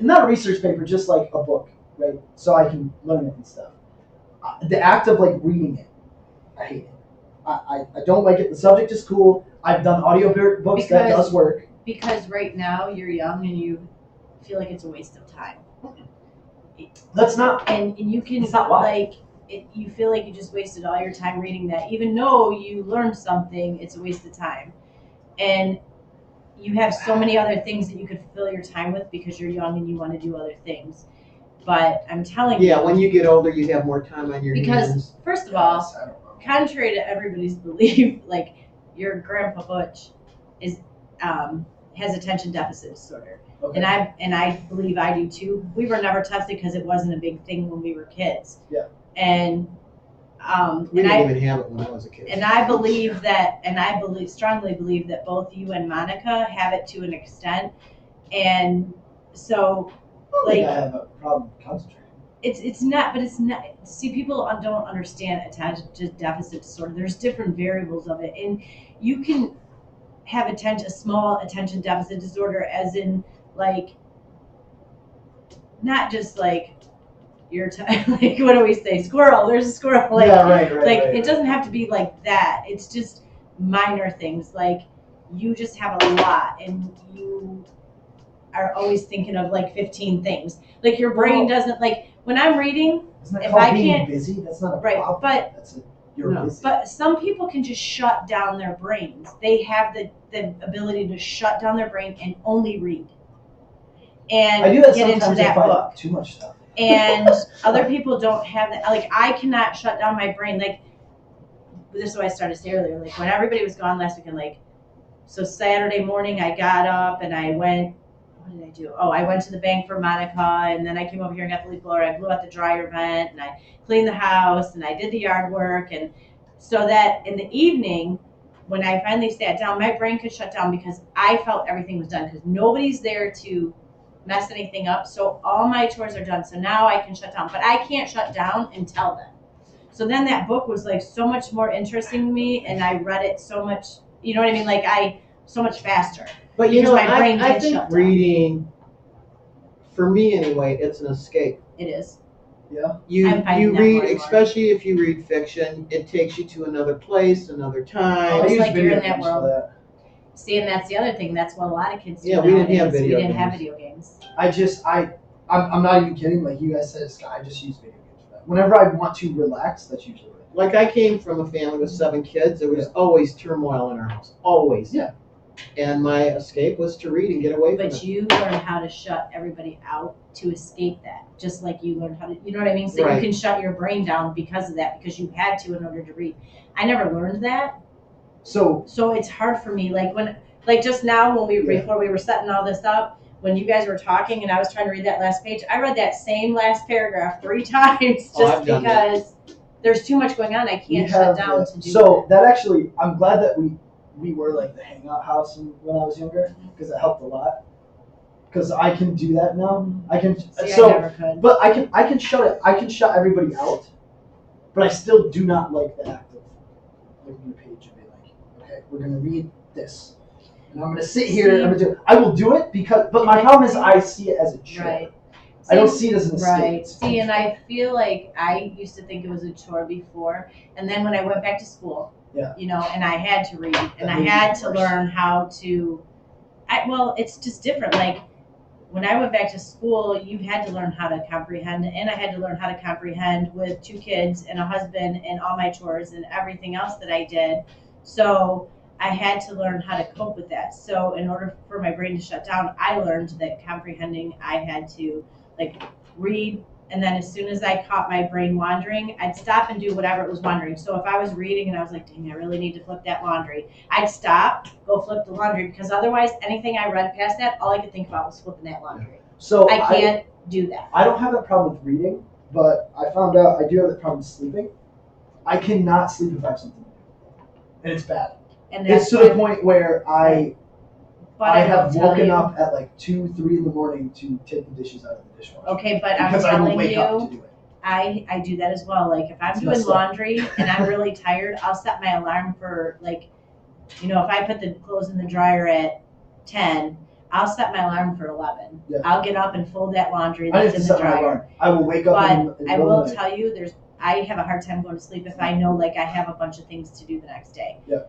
not a research paper, just like a book, right? So I can learn it and stuff. The act of like reading it, I hate it. I don't like it. The subject is cool. I've done audio books that does work. Because right now you're young and you feel like it's a waste of time. That's not. And you can It's not why. you feel like you just wasted all your time reading that, even though you learned something. It's a waste of time, and you have so many other things that you could fill your time with because you're young and you want to do other things. But I'm telling you, Yeah, when you get older, you have more time on your because hands. first of all, I don't know. contrary to everybody's belief, like your grandpa Butch is has attention deficit disorder. Okay. And I believe I do too. We were never tested because it wasn't a big thing when we were kids. Yeah. And We didn't even have it when I was a kid. and I strongly believe that both you and Monica have it to an extent. And so I have a problem concentrating. it's not, but it's not. See, people don't understand attention deficit disorder. There's different variables of it, and you can have a small attention deficit disorder, as in like not just like your like what do we say? Squirrel. There's a squirrel. Like, yeah, right. It doesn't have to be like that. It's just minor things. Like you just have a lot, and you are always thinking of like 15 things. Like your brain doesn't like when I'm reading. Isn't that If called I being can't- busy? That's not a Right, problem. but- That's you're No. busy. But some people can just shut down their brains. They have the ability to shut down their brain and only read. And I do that get into sometimes that if I book. have too much stuff. And other people don't have that. Like I cannot shut down my brain. Like this is what I started to say earlier. Like when everybody was gone last weekend, like so Saturday morning I got up and I went. What did I do? Oh, I went to the bank for Monica, and then I came over here and got the leaf blower. I blew out the dryer vent, and I cleaned the house, and I did the yard work, and so that in the evening, when I finally sat down, my brain could shut down because I felt everything was done because nobody's there to mess anything up. So all my chores are done. So now I can shut down, but I can't shut down until then. So then that book was like so much more interesting to me, and I read it so much. You know what I mean? Like so much faster. But you Because know, my brain I did think shut down. reading, for me anyway, it's an escape. It is. Yeah. You I'm finding you that read, more and more. especially if you read fiction, it takes you to another place, another time. It's use like you're video in that games for world. that. See, and that's the other thing. That's what a lot of kids do. Yeah, we didn't have nowadays. video We didn't have games. video games. I'm not even kidding. Like you guys said, I just use video games for that. Whenever I want to relax, that's usually what I do. Like I came from a family with 7 kids. There was always turmoil in our house, always. Yeah. And my escape was to read and get away from But it. you learn how to shut everybody out to escape that. Just like you learned how to, you know what I mean? So Right. you can shut your brain down because of that, because you had to in order to read. I never learned that. So So it's hard for me. Like just now Yeah. before we were setting all this up, when you guys were talking and I was trying to read that last page, I read that same last paragraph 3 times Oh, just I've done that. because there's too much going on. I we can't have shut down to do so that actually, I'm glad that we were like the hangout house when I was younger because that helped a lot. Because I can do that now. I can. See, So I never could. But I can shut it. I can shut everybody out, but I still do not like the act of looking at a page and being like, okay, we're gonna read this, and I'm gonna sit here. See- I'm gonna do. I will do it but my problem is I see it as a chore. Right. I don't see it as an escape. Right. See, and I feel like I used to think it was a chore before, and then when I went back to school, Yeah. you know, and I had to read, and That I made it had to worse. learn how to. Well, it's just different. Like when I went back to school, you had to learn how to comprehend, and I had to learn how to comprehend with 2 kids and a husband and all my chores and everything else that I did. So I had to learn how to cope with that. So in order for my brain to shut down, I learned that comprehending, I had to like read and then as soon as I caught my brain wandering, I'd stop and do whatever it was wandering. So if I was reading and I was like, dang, I really need to flip that laundry, I'd stop, go flip the laundry, because otherwise anything I read past that, all I could think about was flipping that laundry. So I can't do that. I don't have that problem with reading, but I found out I do have that problem with sleeping. I cannot sleep if I have something to do, and it's bad. And It's that's to the point where I have will tell woken you- up at like 2, 3 in the morning to take the dishes out of the dishwasher. Okay, but I'm Because I don't telling wake up to you, do it. I do that as well. Like if I'm It's doing messed up. laundry and I'm really tired, I'll set my alarm for like, if I put the clothes in the dryer at 10, I'll set my alarm for 11. Yeah. I'll get up and fold that laundry I need that's to in the set my dryer. alarm. I will wake up But in the I middle will of the night. tell you, I have a hard time going to sleep if I know like I have a bunch of things to do the next day. Yeah.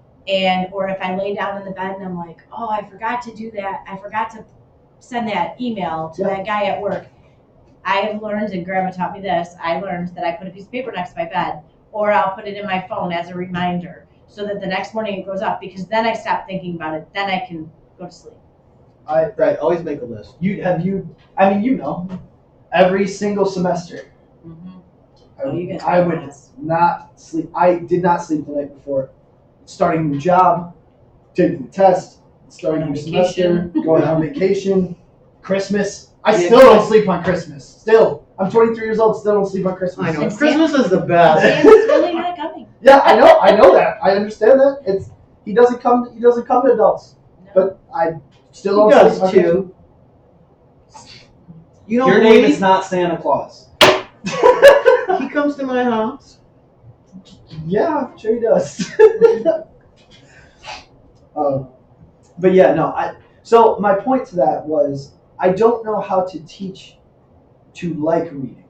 Or if I lay down in the bed and I'm like, oh, I forgot to do that. I forgot to send that email to Yeah. that guy at work. I have learned, and Grandma taught me this, I learned that I put a piece of paper next to my bed, or I'll put it in my phone as a reminder so that the next morning it goes up, because then I stop thinking about it. Then I can go to sleep. Right, always make a list. Every single semester, Oh, you guys I are would class. not sleep. I did not sleep the night before starting a new job, taking the test, starting a new semester, going on vacation, Christmas. I Yeah. still don't sleep on Christmas. Still. I'm 23 years old, still don't sleep on Christmas. I know. And Christmas is the best. Santa's really not coming. Yeah, I know that. I understand that. He doesn't come to adults. No. But I still He don't does sleep on too. You know, Your name is not Santa Claus. he comes to my house. Yeah, sure he does. But yeah, no. So my point to that was I don't know how to teach to like reading.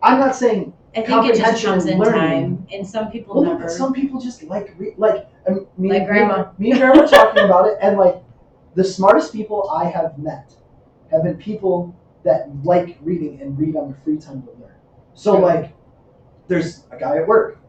I'm not saying I think it just comprehension comes and in learning. time, and some people well, never. but some people just like me Like Grandma. Me and Grandma were talking about it, and like the smartest people I have met have been people that like reading and read on their free time to learn. So Sure. like, there's a guy at work.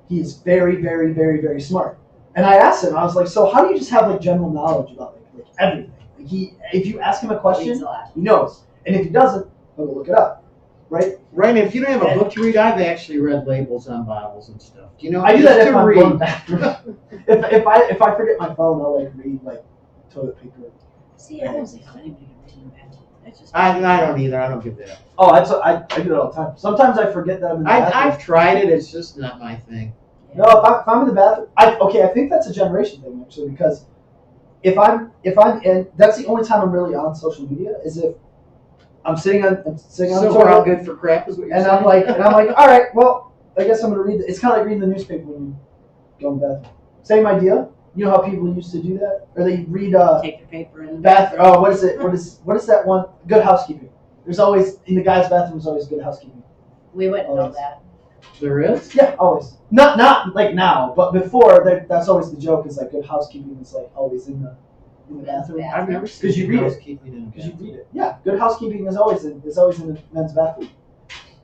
He is very, very, very, very smart. And I asked him, I was like, so how do you just have like general knowledge about like everything? Like if you ask him a Reads question, a lot. he knows, and if he doesn't, he'll go look it up, right? Right, if you don't have a book to read, I've actually read labels on bottles and stuff. Do you know? I do just that if to I'm read. going bathroom. if I forget my phone, I'll like read like toilet paper. See, I don't think anybody can read in the bathroom. It's just. Ah, I don't either. I don't give that. Oh, I do it all the time. Sometimes I forget that I'm in the bathroom. I've tried it. It's just not my thing. No, if I'm in the bathroom, I think that's a generation thing actually, because if I'm in, that's the only time I'm really on social media is if I'm sitting on the So we're all toilet, good for crap, is what you're and saying? I'm like, all right, well, I guess I'm gonna read. It's kind of like reading the newspaper when you go in the bathroom. Same idea. You know how people used to do that, or they read Take your paper in the bathroom. Oh, what is it? What is that one? Good Housekeeping. There's always in the guy's bathroom. There's always Good Housekeeping. We wouldn't know that. There is. Yeah, always. Not like now, but before. That's always the joke. Is like Good Housekeeping is like always in the bathroom. Yeah. I've never seen 'Cause you read it. housekeeping in Because you bed. read it. Yeah, Good Housekeeping is always in the men's bathroom.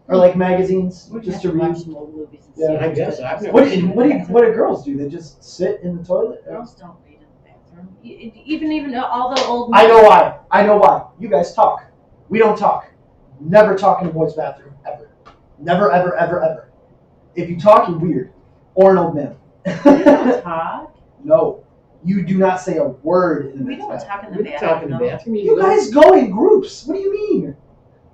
Or like magazines, We're just just to read. watch some old movies and Yeah, see I what's guess. good. I've never What seen do girls do? They just sit in the toilet. Girls don't read in the bathroom. Even all the old. I know why. I know why. You guys talk. We don't talk. Never talk in a boys' bathroom ever. Never, ever, ever, ever. If you talk, you're weird, or an old man. We don't talk. No, you do not say a word in the We men's don't bathroom. talk in the We bathroom. talk in the no. bathroom. You guys go in groups. What do you mean?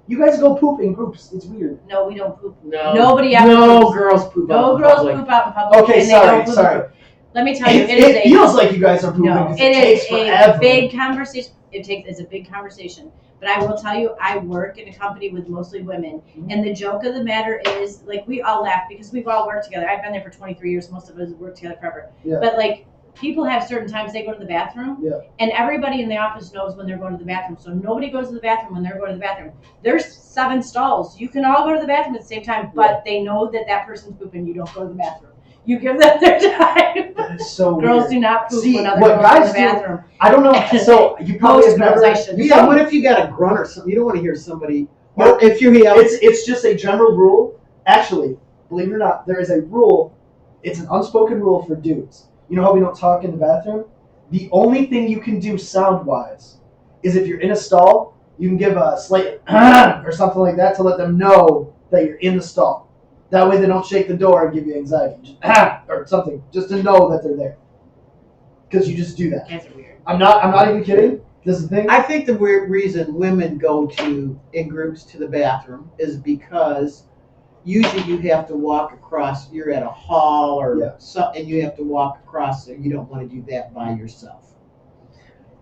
You guys go poop in groups. It's weird. No, we don't poop. No. Nobody ever No poops. girls poop. No out in girls public. poop out in public. Okay, and they sorry, don't poop. sorry. Let me tell you, It feels like you guys are pooping No, because it it takes is forever. a big conversation. It's a big conversation. But I will tell you, I work in a company with mostly women, and the joke of the matter is, like, we all laugh because we've all worked together. I've been there for 23 years. Most of us have worked together forever. Yeah. But like, people have certain times they go to the bathroom, Yeah. and everybody in the office knows when they're going to the bathroom. So nobody goes to the bathroom when they're going to the bathroom. There's 7 stalls. You can all go to the bathroom at the same time, but they know that person's pooping. You don't go to the bathroom. You give them their time. That is so Girls weird. do not poop See, when other what girls go to guys the do- bathroom. I don't know. So you probably Most have girls, never. I should Yeah, what if you got a grunt or something? You don't want to hear somebody. No, Or if you yell, It's just a general rule. Actually, believe it or not, there is a rule. It's an unspoken rule for dudes. You know how we don't talk in the bathroom? The only thing you can do sound-wise is if you're in a stall, you can give a slight or something like that to let them know that you're in the stall. That way they don't shake the door and give you anxiety. Just or something, just to know that they're there. Because you just do that. Guys are weird. I'm not even kidding. This is the thing. I think the weird reason women go in groups to the bathroom is because usually you have to walk across. You're at a hall or and you have to walk across there. You don't want to do that by yourself.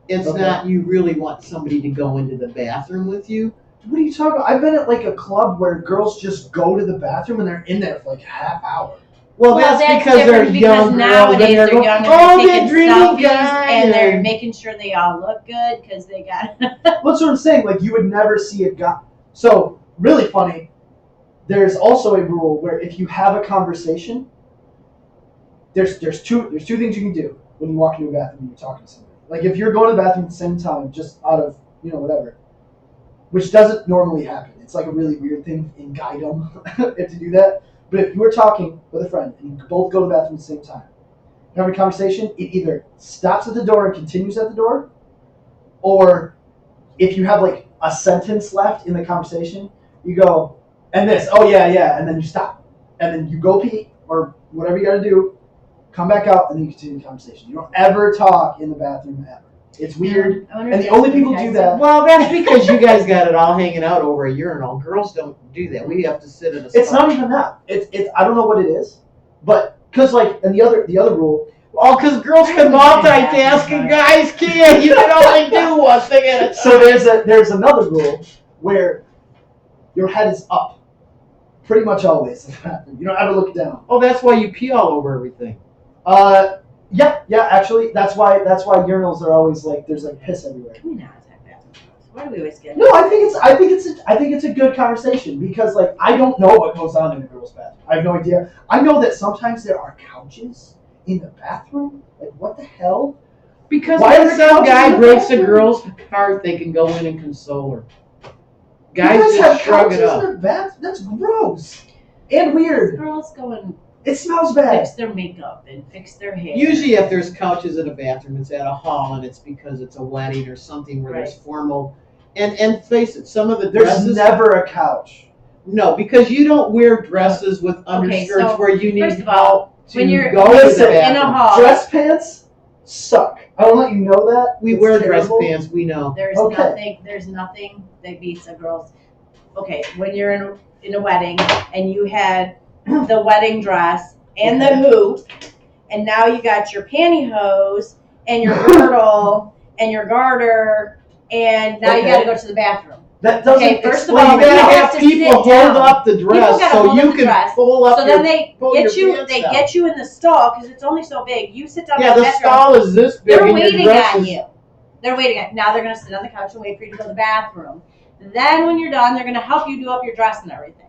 It's not you really want somebody to go into the bathroom with you. What are you talking about? I've been at like a club where girls just go to the bathroom and they're in there for like a half hour. Well, that's because they're different young girls. nowadays And they're going, young and oh, they're that taking dreamy selfies guy. and they're making sure they all look good because they got. That's what I'm saying. Like you would never see a guy. So really funny. There's also a rule where if you have a conversation, there's two things you can do when you walk into a bathroom and you're talking to somebody. Like if you're going to the bathroom at the same time, just out of whatever, which doesn't normally happen. It's like a really weird thing in guydom to do that. But if you were talking with a friend and you both go to the bathroom at the same time, you have a conversation, it either stops at the door and continues at the door, or if you have like a sentence left in the conversation, you go, and this, oh yeah, and then you stop. And then you go pee or whatever you gotta do, come back out, and then you continue the conversation. You don't ever talk in the bathroom ever. It's weird. And the only people do that. Well, that's because you guys got it all hanging out over a urinal. Girls don't do that. We have to sit in a spot. It's not even that. It's I don't know what it is, but because and the other rule. Oh, because girls can multitask and guys can't. You can only do one thing at a time. So there's another rule where your head is up, pretty much always. You don't ever look down. Oh, that's why you pee all over everything. Yeah. Actually, that's why urinals are always like there's like piss everywhere. Can we not attack bathrooms? Why do we always get? No, I think it's a good conversation because like I don't know what goes on in a girl's bathroom. I have no idea. I know that sometimes there are couches in the bathroom. Like what the hell? Because Why when are there some couches guy in the breaks a bathroom? girl's heart, they can go in and console her. You Guys guys have just shrug couches it up. in the bath? That's gross and weird. Girls go and It smells bad. fix their makeup and fix their hair. Usually if there's couches in a bathroom, it's at a hall and it's because it's a wedding or something where there's Right. formal. And face it, some of the There's dresses. never a couch. No, because you don't wear dresses with underskirts so, where you need first of all, help to when you're go to the Listen, bathroom. in a hall, Dress pants suck. I don't let you know that. We It's wear dress terrible. pants, we know. Okay. there's nothing that beats a girl's. Okay, when you're in a wedding and you had the wedding dress and the hoop, and now you got your pantyhose and your girdle and your garter, and now you got to go to the bathroom. That doesn't Okay, first of explain all, You gotta it. have have to people sit hold down. up the dress gotta so hold you up the can dress. pull up So your, then they pull get your you. pants They down. get you in the stall because it's only so big. You sit down. Yeah, in the the bathroom. stall is this big They're and your waiting dress on is. you. They're waiting on. Now they're gonna sit on the couch and wait for you to go to the bathroom. Then when you're done, they're gonna help you do up your dress and everything.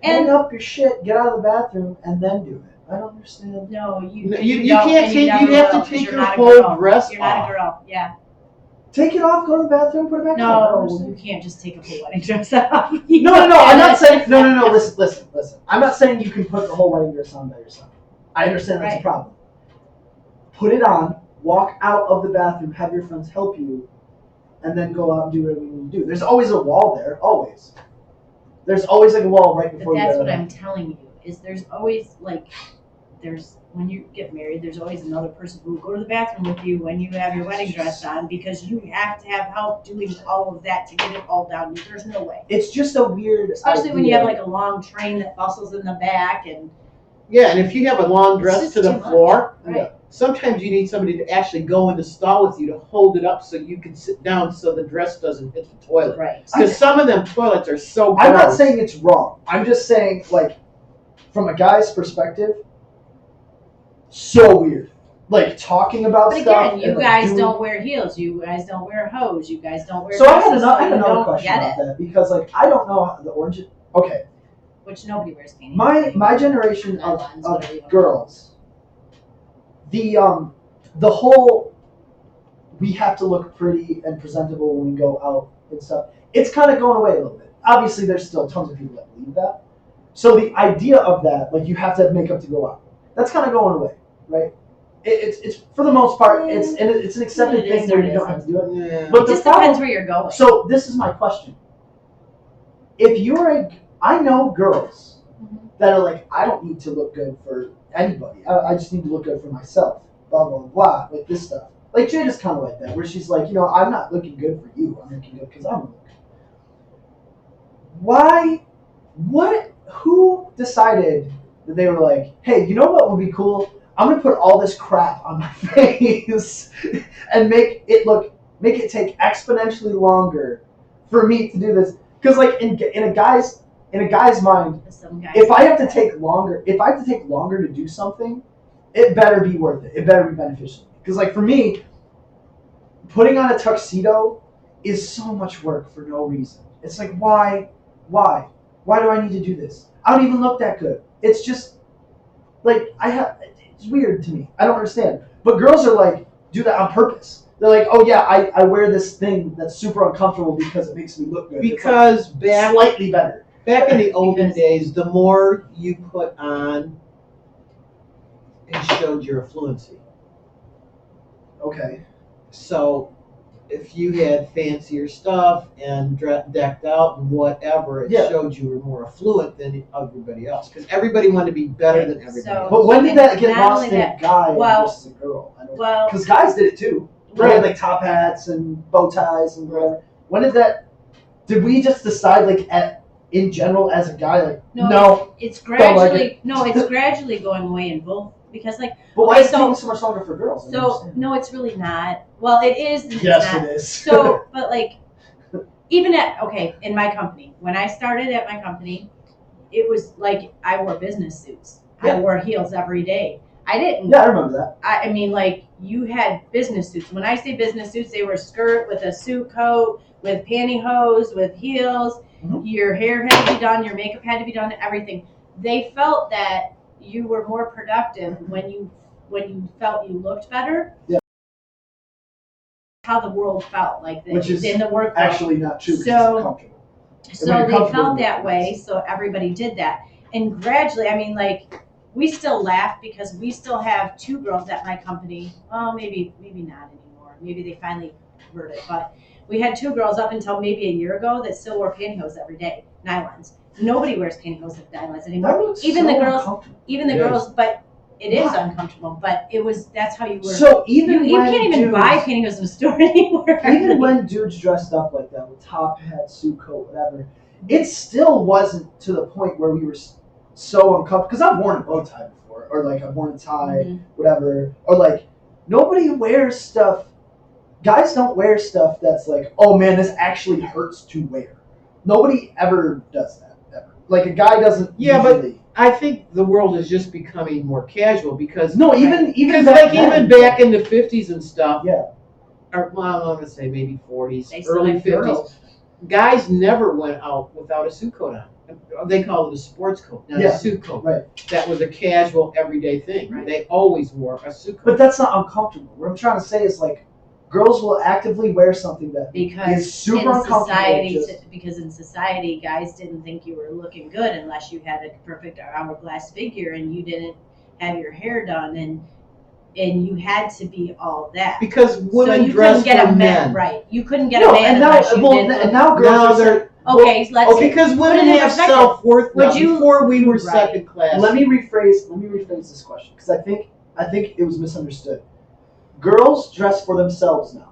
Hang And up your shit, get out of the bathroom, and then do it. I don't understand. no, You don't, can't and take. never You have will, to 'cause take you're your not a whole girl. dress You're not off. a girl. Yeah. Take it off, go to the bathroom, put it back on. No, you can't just take a whole wedding dress off. No. I'm not saying. No. Listen. I'm not saying you can put the whole wedding dress on by yourself. I understand that's a Right. problem. Put it on, walk out of the bathroom, have your friends help you, and then go out and do whatever you need to do. There's always a wall there. Always. There's always like a wall right But before you that's go. what I'm telling you. Is there's always when you get married, there's always another person who will go to the bathroom with you when you have your wedding dress on because you have to have help doing all of that to get it all down. There's no way. It's just a weird. Especially when you idea. have like a long train that bustles in the back and Yeah, and if you have a long It's dress just to the too much. floor, right. sometimes you need somebody to actually go in the stall with you to hold it up so you can sit down so the dress doesn't hit the toilet. Right. Because some of them toilets are so gross. I'm not saying it's wrong. I'm just saying, like, from a guy's perspective, so weird. Like talking about But stuff. again, you and, like, guys doing- don't wear heels. You guys don't wear hose. You guys don't wear So I had dresses, another, so you another don't question get about it. that because, like, I don't know how the origin. Okay, Which nobody wears panties. my generation of, Nylons, of whatever you want. girls, the whole we have to look pretty and presentable when we go out and stuff. It's kind of going away a little bit. Obviously, there's still tons of people that believe that. So the idea of that, like you have to have makeup to go out, that's kind of going away, right? It's for the most part it's an accepted It is thing where or you it don't have to do it. Yeah. But It the just problem, depends where you're going. so this is my question. If I know girls Mhm. that are like, I don't need to look good for anybody. I just need to look good for myself. Blah blah blah. Like this stuff. Like Jada's kind of like that, where she's like, I'm not looking good for you. I'm looking good because I'm looking good. Why? What? Who decided that they were like, hey, you know what would be cool? I'm gonna put all this crap on my face and make it take exponentially longer for me to do this. Because like in a guy's mind, Some guys if I have to take longer to do something, it better be worth it. It better be beneficial. Because like for me, putting on a tuxedo is so much work for no reason. It's like why do I need to do this? I don't even look that good. It's just like it's weird to me. I don't understand. But girls are like do that on purpose. They're like, oh yeah, I wear this thing that's super uncomfortable because it makes me look good. Because It's like slightly better. back in the olden Because- days, the more you put on, it showed your affluency. Okay. So if you had fancier stuff and decked out and whatever, it Yeah. showed you were more affluent than everybody else. Because everybody wanted to be better than everybody So- else. But when did that get Not lost only in that, a guy well- versus a girl? Well, Because guys did it too. They well, had like top hats and bow ties and whatever. When did we just decide like in general as a guy like no? it's like gradually it's gradually going away in both because like But why Okay, is it so- taking so much longer for girls? I don't so understand. no, it's really not. Well, it is. And Yes, it's not. it is. So, but like, even in my company, when I started at my company, it was like I wore business suits. Yeah. I wore heels every day. I didn't. Yeah, I remember that. I mean, like you had business suits. When I say business suits, they were a skirt with a suit coat, with pantyhose, with heels. Mhm. Your hair had to be done. Your makeup had to be done. Everything. They felt that you were more productive when you felt you looked better. Yeah. How the world felt like Which is in the work world. Actually, not true. 'Cause So- it's comfortable. So when you're they comfortable felt with that it, way, yes. so everybody did that. And gradually, I mean, like, we still laugh because we still have two girls at my company. Well, maybe not anymore. Maybe they finally heard it, but we had two girls up until maybe a year ago that still wore pantyhose every day, nylons. Nobody wears pantyhose with nylons That anymore. looks Even so the girls- uncomfortable. Even the It is. girls, but it is Why? uncomfortable. But that's how you were. So even you when can't even dudes, buy pantyhose in a store anymore. even when dudes dressed up like that with top hat, suit coat, whatever, it still wasn't to the point where we were so uncomfortable. Because I've worn a bow tie before, or like I've worn a tie, Mhm. whatever, or like nobody wears stuff. Guys don't wear stuff that's like, oh man, this actually hurts to wear. Nobody ever does that ever. Like a guy doesn't. Yeah, but- usually. I think the world is just becoming more casual because No, even because back like then, even back in the 50s and stuff. Yeah. Or well, I'm gonna say maybe 40s, They still early have 50s. girls. Guys never went out without a suit coat on. They call it a sports coat, not Yeah, a suit coat. right. That was a casual, everyday thing. Right. They always wore a suit coat. But that's not uncomfortable. What I'm trying to say is like, girls will actively wear something that Because is super in uncomfortable. society, just- because in society, guys didn't think you were looking good unless you had a perfect hourglass figure and you didn't have your hair done and you had to be all that. Because women so you dress couldn't get for a man, men. right? You couldn't get no, a man and now, unless you well, did. and now girls Now are they're- saying, Okay, let's okay, Because women Put it in have perspective. self-worth now. Would you- Before we were Right. second class. let me rephrase this question because I think it was misunderstood. Girls dress for themselves now.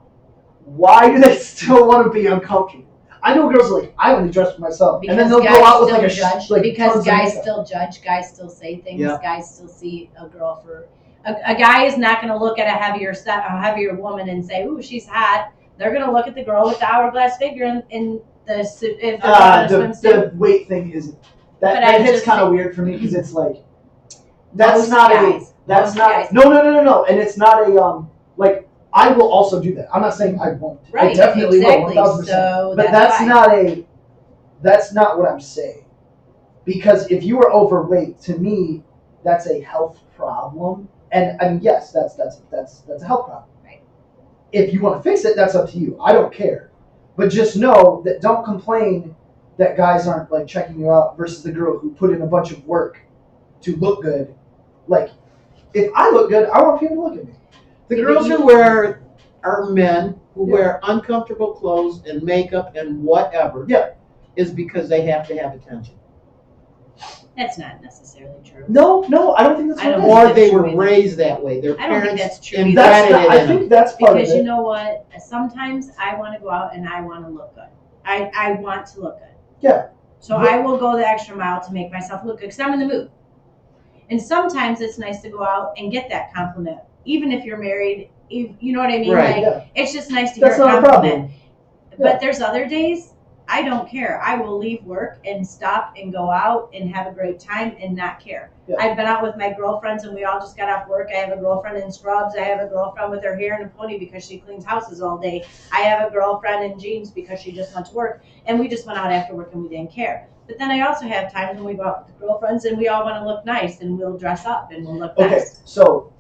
Why do they still want to be uncomfortable? I know girls are like, I only dress for myself, because and then they'll guys go out with still like a judge. like Because tons of guys makeup. still judge. Guys still say things. Yeah. Guys still see a girl for a guy is not going to look at a heavier woman and say, "Ooh, she's hot." They're going to look at the girl with the hourglass figure in the suit. If they're wearing a swimsuit. The weight thing isn't But that I'm hits just kind of saying- weird for me because it's like that's Most not guys. that's Most not guys. no, and it's not a like I will also do that. I'm not saying I won't. I Right, definitely exactly. will, 1000%. So But that's not what I'm saying. Because if you are overweight, to me, that's a health problem. And I mean, yes, that's a health problem. Right. If you want to fix it, that's up to you. I don't care. But just know that don't complain that guys aren't like checking you out versus the girl who put in a bunch of work to look good. Like if I look good, I want people to look at me. The girls who wear are men who wear uncomfortable clothes and makeup and whatever. Yeah. Is because they have to have attention. That's not necessarily true. No, I don't think that's I what it don't is. Or think they that's were true either. raised that way. Their I don't think parents that's true. embedded I it in them. think that's part Because of you it. know what? Sometimes I want to go out and I want to look good. I want to look good. Yeah. So I will go the extra mile to make myself look good because I'm in the mood. And sometimes it's nice to go out and get that compliment, even if you're married. You know what I mean? Right. Like, Yeah. it's just nice to That's hear a not a compliment. problem. But there's other days I don't care. I will leave work and stop and go out and have a great time and not care. Yeah. I've been out with my girlfriends and we all just got off work. I have a girlfriend in scrubs. I have a girlfriend with her hair in a pony because she cleans houses all day. I have a girlfriend in jeans because she just went to work. And we just went out after work and we didn't care. But then I also have times when we go out with the girlfriends and we all want to look nice and we'll dress up and we'll look Okay, nice. so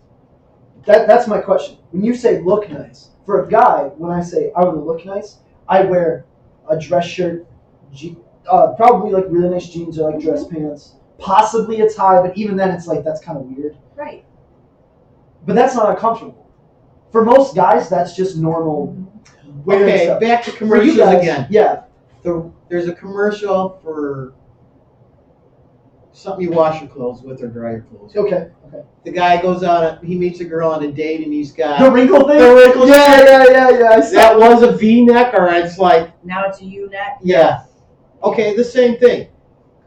that's my question. When you say look nice, for a guy, when I say I want to look nice, I wear a dress shirt, probably like really nice jeans or like dress pants, possibly a tie, but even then it's like that's kind of weird. Right. But that's not uncomfortable. For most guys, that's just normal wearing Okay, stuff. back to For commercials you guys, again. yeah, There's a commercial for something you wash your clothes with or dry your clothes. okay. The guy goes out, he meets a girl on a date, and he's got The wrinkle thing? The wrinkle thing? Yeah. I saw that was a V-neck, or it's like, Now it's a U-neck. yeah. Okay, the same thing.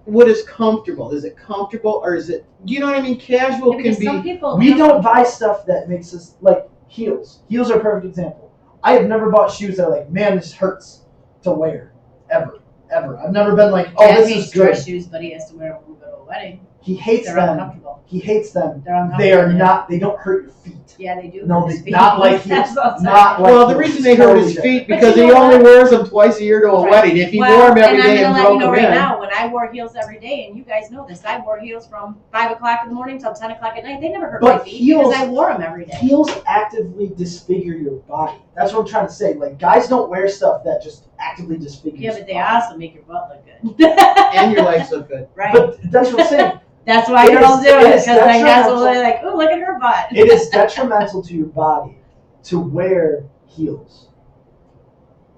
What is comfortable? Is it comfortable, or is it? Do you know what I mean? Casual Yeah, can because be. some people We don't buy stuff that makes us, like, heels. Heels are a perfect example. I have never bought shoes that are like, man, this hurts to wear. Ever. I've never been like, oh, Jack this hates is good. dress shoes, but he has to wear them when we go to a wedding. He hates They're them. uncomfortable. He hates them. They're uncomfortable. They are yeah. not, they don't hurt your feet. Yeah, they do. No, hurt they his feet. not like heels. That's what I'm saying. Not like Well, the heels. reason they hurt his Totally feet But because you he know only what? wears them twice a year to a Right. wedding. If he Well, wore them every and I'm day gonna and let broke you know them right in, now, when I wore heels every day, and you guys know this, I wore heels from 5 o'clock in the morning till 10 o'clock at night. They never hurt But my feet heels- because I wore them every day. Heels actively disfigure your body. That's what I'm trying to say. Like, guys don't wear stuff that just actively disfigures Yeah, but they your body. also make your butt look good. and your legs look good. Right. But that's what I'm saying. That's why It girls is- do it it, is because like guys will detrimental. be like, "Oh, look at her butt." It is detrimental to your body to wear heels.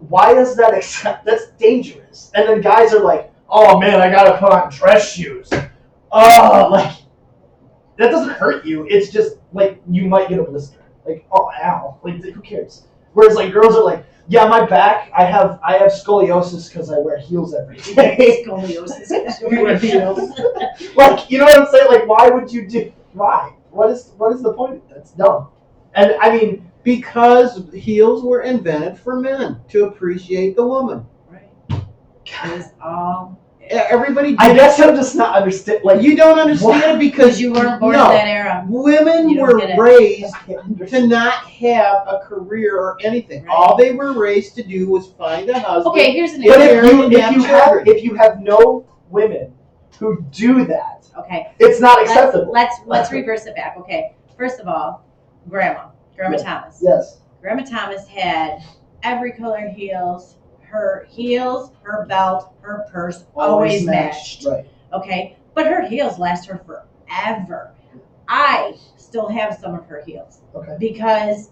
Why is that accept? That's dangerous. And then guys are like, "Oh man, I gotta put on dress shoes." Oh, like that doesn't hurt you. It's just like you might get a blister. Like, oh, ow. Like, who cares? Whereas like girls are like, "Yeah, my back. I have scoliosis because I wear heels every day." Scoliosis. We wear heels. Like, you know what I'm saying? Like, why would you do? Why? What is the point? That's dumb. And I mean, Because heels were invented for men to appreciate the woman. Right. It's all. Everybody. I did guess it. I'm just not understand. Like, You don't understand it Because because you weren't born no, in that era. women You don't were get it. raised I can't to understand. not have a career or anything. Right. All they were raised to do was find a husband. Okay, here's an But example. if you have no women who do that, Okay. it's not acceptable. Let's reverse it back. Okay. First of all, Grandma Yeah. Thomas. Yes. Grandma Thomas had every color heels, her belt, her purse always matched. Right. Okay, but her heels last her forever. I still have some of her heels Okay. because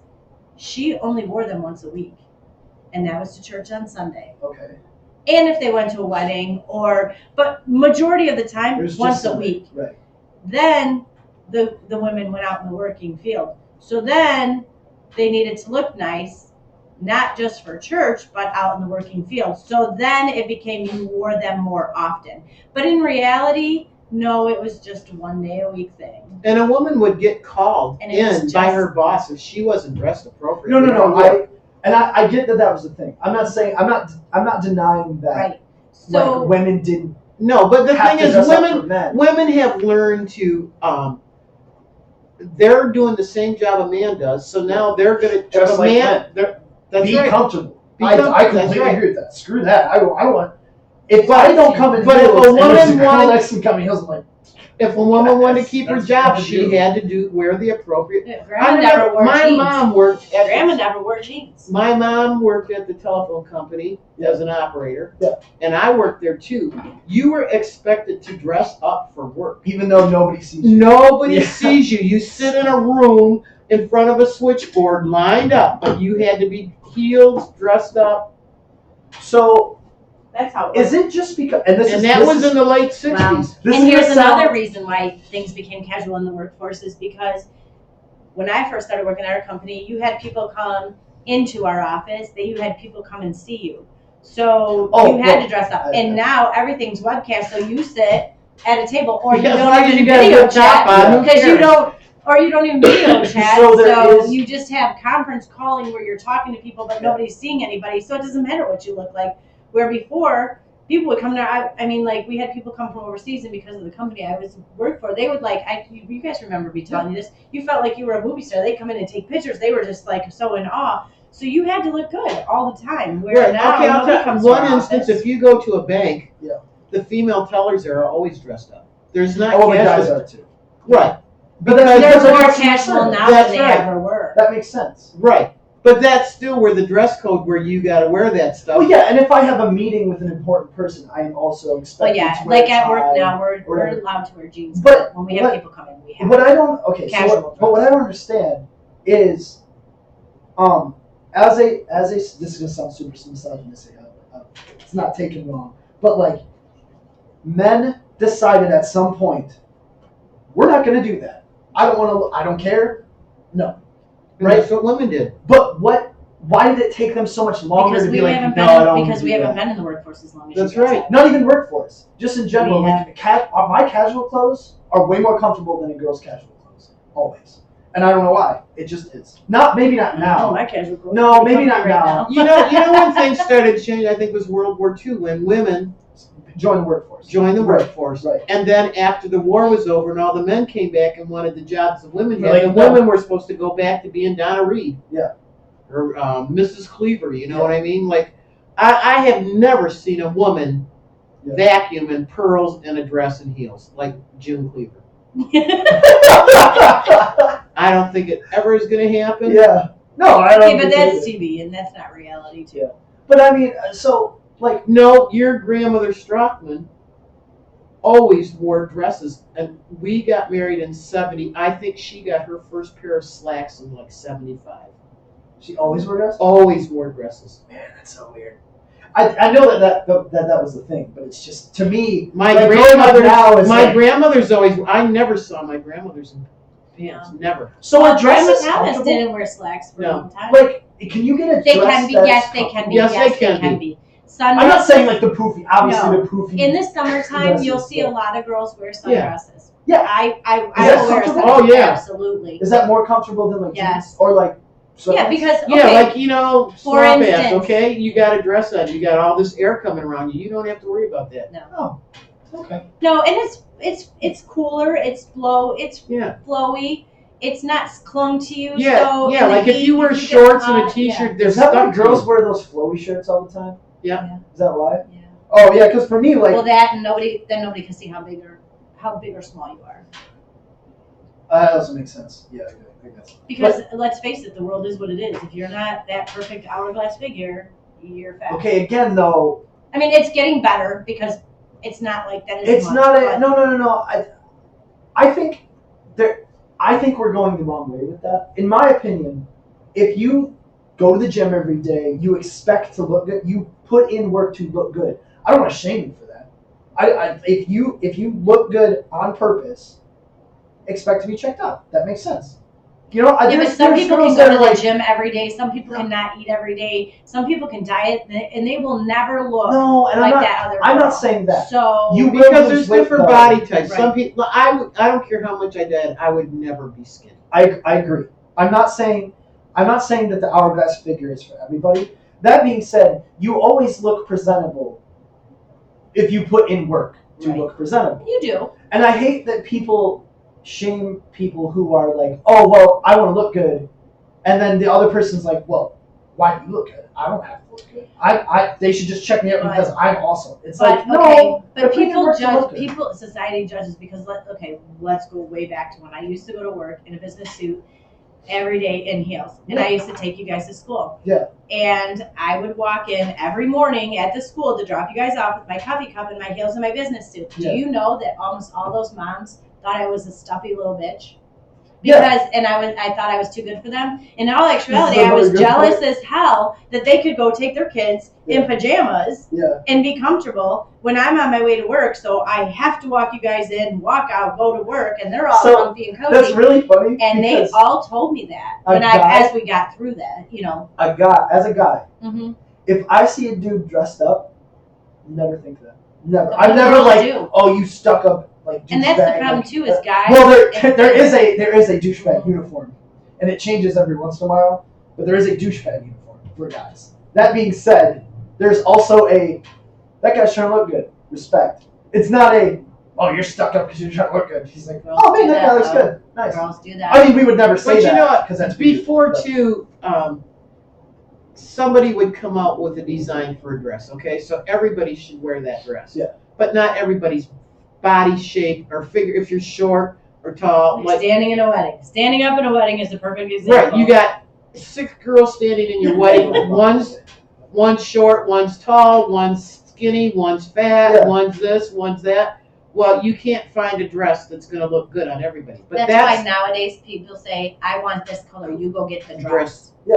she only wore them once a week, and that was to church on Sunday. Okay. And if they went to a wedding, but majority of the time, There's once just a some- week. Right. Then the women went out in the working field. So then they needed to look nice, not just for church, but out in the working field. So then it became you wore them more often. But in reality, no, it was just 1 day a week thing. And a woman would get called And it was in by just- her boss if she wasn't dressed appropriately. No. I get that was the thing. I'm not saying I'm not denying that. Right. Like, So women didn't No, but the have thing to is, dress up for men. women have learned to. They're doing the same job a man does, so now they're gonna Just a like man. That's be right. comfortable. Be I comfortable, completely that's right. agree with that. Screw that. I don't want. If I don't come in But if heels a and there's woman girl wanted- next to me coming in heels, I'm like, If a woman wanted to keep her That's job, hard to she do. had to wear the appropriate. Yeah, I Grandma remember never wore my jeans. mom worked at Grandma never wore jeans. My mom worked at the telephone company as an operator. Yeah. And I worked there too. You were expected to dress up for work. Even though nobody sees you. Nobody Yeah. sees you. You sit in a room in front of a switchboard lined up, but you had to be heels, dressed up. So That's how it is works. it just because? And this is And that this was is, in the late 60s. this And is here's gonna sound- another reason why things became casual in the workforce is because when I first started working at our company, you had people come into our office, that you had people come and see you. So Oh, you had well, to dress up. I- And now everything's webcast, so you sit at a table or you Yeah, as long don't as even you got a video good top chat on, who because you cares? don't or you don't even video chat. So So, there is- you just have conference calling where you're talking to people but Yeah. nobody's seeing anybody. So it doesn't matter what you look like. Where before people would come there. I mean, like we had people come from overseas, and because of the company I was worked for, they would you guys remember me telling you this. You felt like you were a movie star. They'd come in and take pictures. They were just like so in awe. So you had to look good all the time. Where Right. now Okay, I'll nobody tell comes you. to One our instance, office. if you go to a bank, Yeah. the female tellers there are always dressed up. There's not Oh, the casual- guys are too. Right. But Because They're that's more what casual I'm now That's than they right. ever were. That makes sense. Right. But that's still where the dress code where you got to wear that stuff. Well, yeah, and if I have a meeting with an important person, I am also But expected yeah, to wear like at work tie. now, we're whatever. allowed to wear jeans. But when we have what- people come in, we have. What I don't okay, so Casual what, but what I don't understand is, as a this is gonna sound super misogynistic. It's not taken wrong, but like, men decided at some point, we're not gonna do that. I don't want to. I don't care. No, And right? That's what women did. But what? Why did it take them so much longer because to we be like, haven't no, been I don't because do we haven't that. been in the workforce as long as That's you guys right. have. Not even workforce, just in general. We Like my casual clothes are way more comfortable than a girl's casual clothes, always. And I don't know why. It just is. Maybe not Oh, now. my casual clothes. No, are maybe comfy not now. You know when things started changing, I think it was World War II, when women Join the workforce. joined the Right, workforce. right. And then after the war was over and all the men came back and wanted the jobs the women had, Like, the no. women were supposed to go back to being Donna Reed. Yeah. Or Mrs. Cleaver, you know Yeah. what I mean? Like, I have never seen a woman Yeah. vacuum in pearls and a dress and heels like June Cleaver. I don't think it ever is going to happen. Yeah. No, I don't. Okay, but think that's so either. TV, and that's not reality too. Yeah. But I mean, so like, No, your grandmother Strockman always wore dresses, and we got married in 70. I think she got her first pair of slacks in like 75. she always wore dresses. Always wore dresses. Man, that's so weird. I know that was the thing, but it's just to me. My like, growing up grandmother, now is my like, grandmother's always. I never saw my grandmother's in pants. No. Never. so Well, are Grandma dresses Thomas comfortable? didn't wear slacks for No. a long time. Like, can you get a They dress can be, that's yes, they can be, Yes, yes, they can they can be. be. I'm not Sundresses- saying like the poofy. Obviously, No. the poofy. in the summertime, Dresses, you'll see yeah. a lot of girls wear Yeah. sundresses. Yeah. I that will wear a comfortable? sundress. Oh, yeah. Absolutely. Is that more comfortable than like Yes. jeans or like? Yeah, sweatpants? because Yeah, okay, like For slop ass. instance- Okay, you got a dress on. You got all this air coming around you. You don't have to worry about that. Oh, okay. no, and it's cooler. It's Yeah. flowy. It's not clung to you. Yeah, so yeah. in the Like if heat, you wear get shorts and a hot, t-shirt, they're Is that why stuck to girls you. wear those flowy shirts all the time? Yeah. Is that why? Yeah. Oh yeah, because for me, like, Well, that and nobody can see how big or small you are. that also makes sense. Yeah, I guess. Because let's face it, the world is what it is. If you're not that perfect hourglass figure, you're fat. Okay, again though, I mean, it's getting better because it's not like that. it's much, not a but- no. I think we're going the wrong way with that. In my opinion, if you go to the gym every day, you expect to look good. You put in work to look good. I don't want to shame you for that. If you look good on purpose, expect to be checked out. That makes sense. You know, Yeah, but there's some people girls can that go are to the like, gym every day. Some people cannot eat every day. Some people can diet, and they will never look no, and like I'm not. that other I'm girl. not saying that. So You will Because lose there's weight, different though. body types. Right. Some people, I don't care how much I did, I would never be skinny. I agree. I'm not saying that the hourglass figure is for everybody. That being said, you always look presentable if you put in work to Right. look presentable. you do. And I hate that people shame people who are like, oh well, I want to look good, and then the other person's like, well, why do you look good? I don't have to look good. They should just check me out because I'm awesome. It's But like, no. okay, but put in people work to look judge. good. People, society judges because let's go way back to when I used to go to work in a business suit every day in heels, and I used to take you guys to school. Yeah. And I would walk in every morning at the school to drop you guys off with my coffee cup and my heels and my business suit. Yeah. Do you know that almost all those moms thought I was a stuffy little bitch? Yeah. Because I thought I was too good for them. In all actuality, This is I was another good jealous as hell that they could go take their kids in pajamas Yeah. and be comfortable when I'm on my way to work. So I have to walk you guys in, walk out, go to work, and they're all So, comfy and cozy. That's really funny. And they because all told me that as we got through that, you know. as a guy, Mm-hmm. if I see a dude dressed up, never think that. Never. The I'm never girls like, do. oh, you stuck up like. And that's the douchebag, problem like, too, is guys. Well, there is a douchebag uniform, and it changes every once in a while. But there is a douchebag uniform for guys. That being said, there's also that guy's trying to look good. Respect. It's not oh, you're stuck up because you're trying to look good. He's like, Girls oh man, do that guy that, looks though. good. Nice. Girls do that. I mean, we would never say But you that know what? because that's Before weird, but- too, somebody would come out with a design for a dress. Okay, so everybody should wear that dress. Yeah. But not everybody's body shape or figure. If you're short or tall, Like like standing in a wedding. Standing up in a wedding is the perfect example. right, you got 6 girls standing in your wedding. One's short, one's tall, one's skinny, one's fat, Yeah. one's this, one's that. Well, you can't find a dress that's going to look good on everybody. But That's why nowadays people say, I want this color, you go get the dress. Yeah.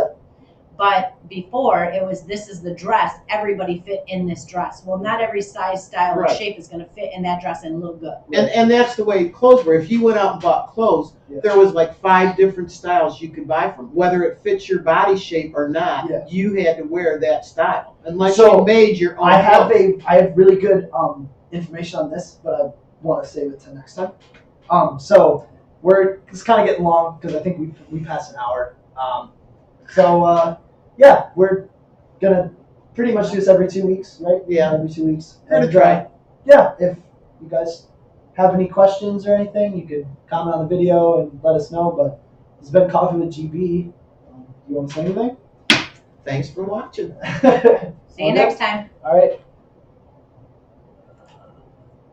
But before, it was, this is the dress, everybody fit in this dress. Well, not every size, style, or Right. shape is going to fit in that dress and look good. And that's the way clothes were. If you went out and bought clothes, Yeah. there was like 5 different styles you could buy from. Whether it fits your body shape or not, Yeah. you had to wear that style. Unless So, you made your own I have clothes. I have really good information on this, but I want to save it to next time. So it's kind of getting long because I think we passed an hour. Yeah, we're gonna pretty much do this every 2 weeks, right? Yeah. every 2 weeks. We're gonna And, try. Yeah, if you guys have any questions or anything, you could comment on the video and let us know. But it's been Coffee with GB. You want to say anything? Thanks for watching. See you next time. All right.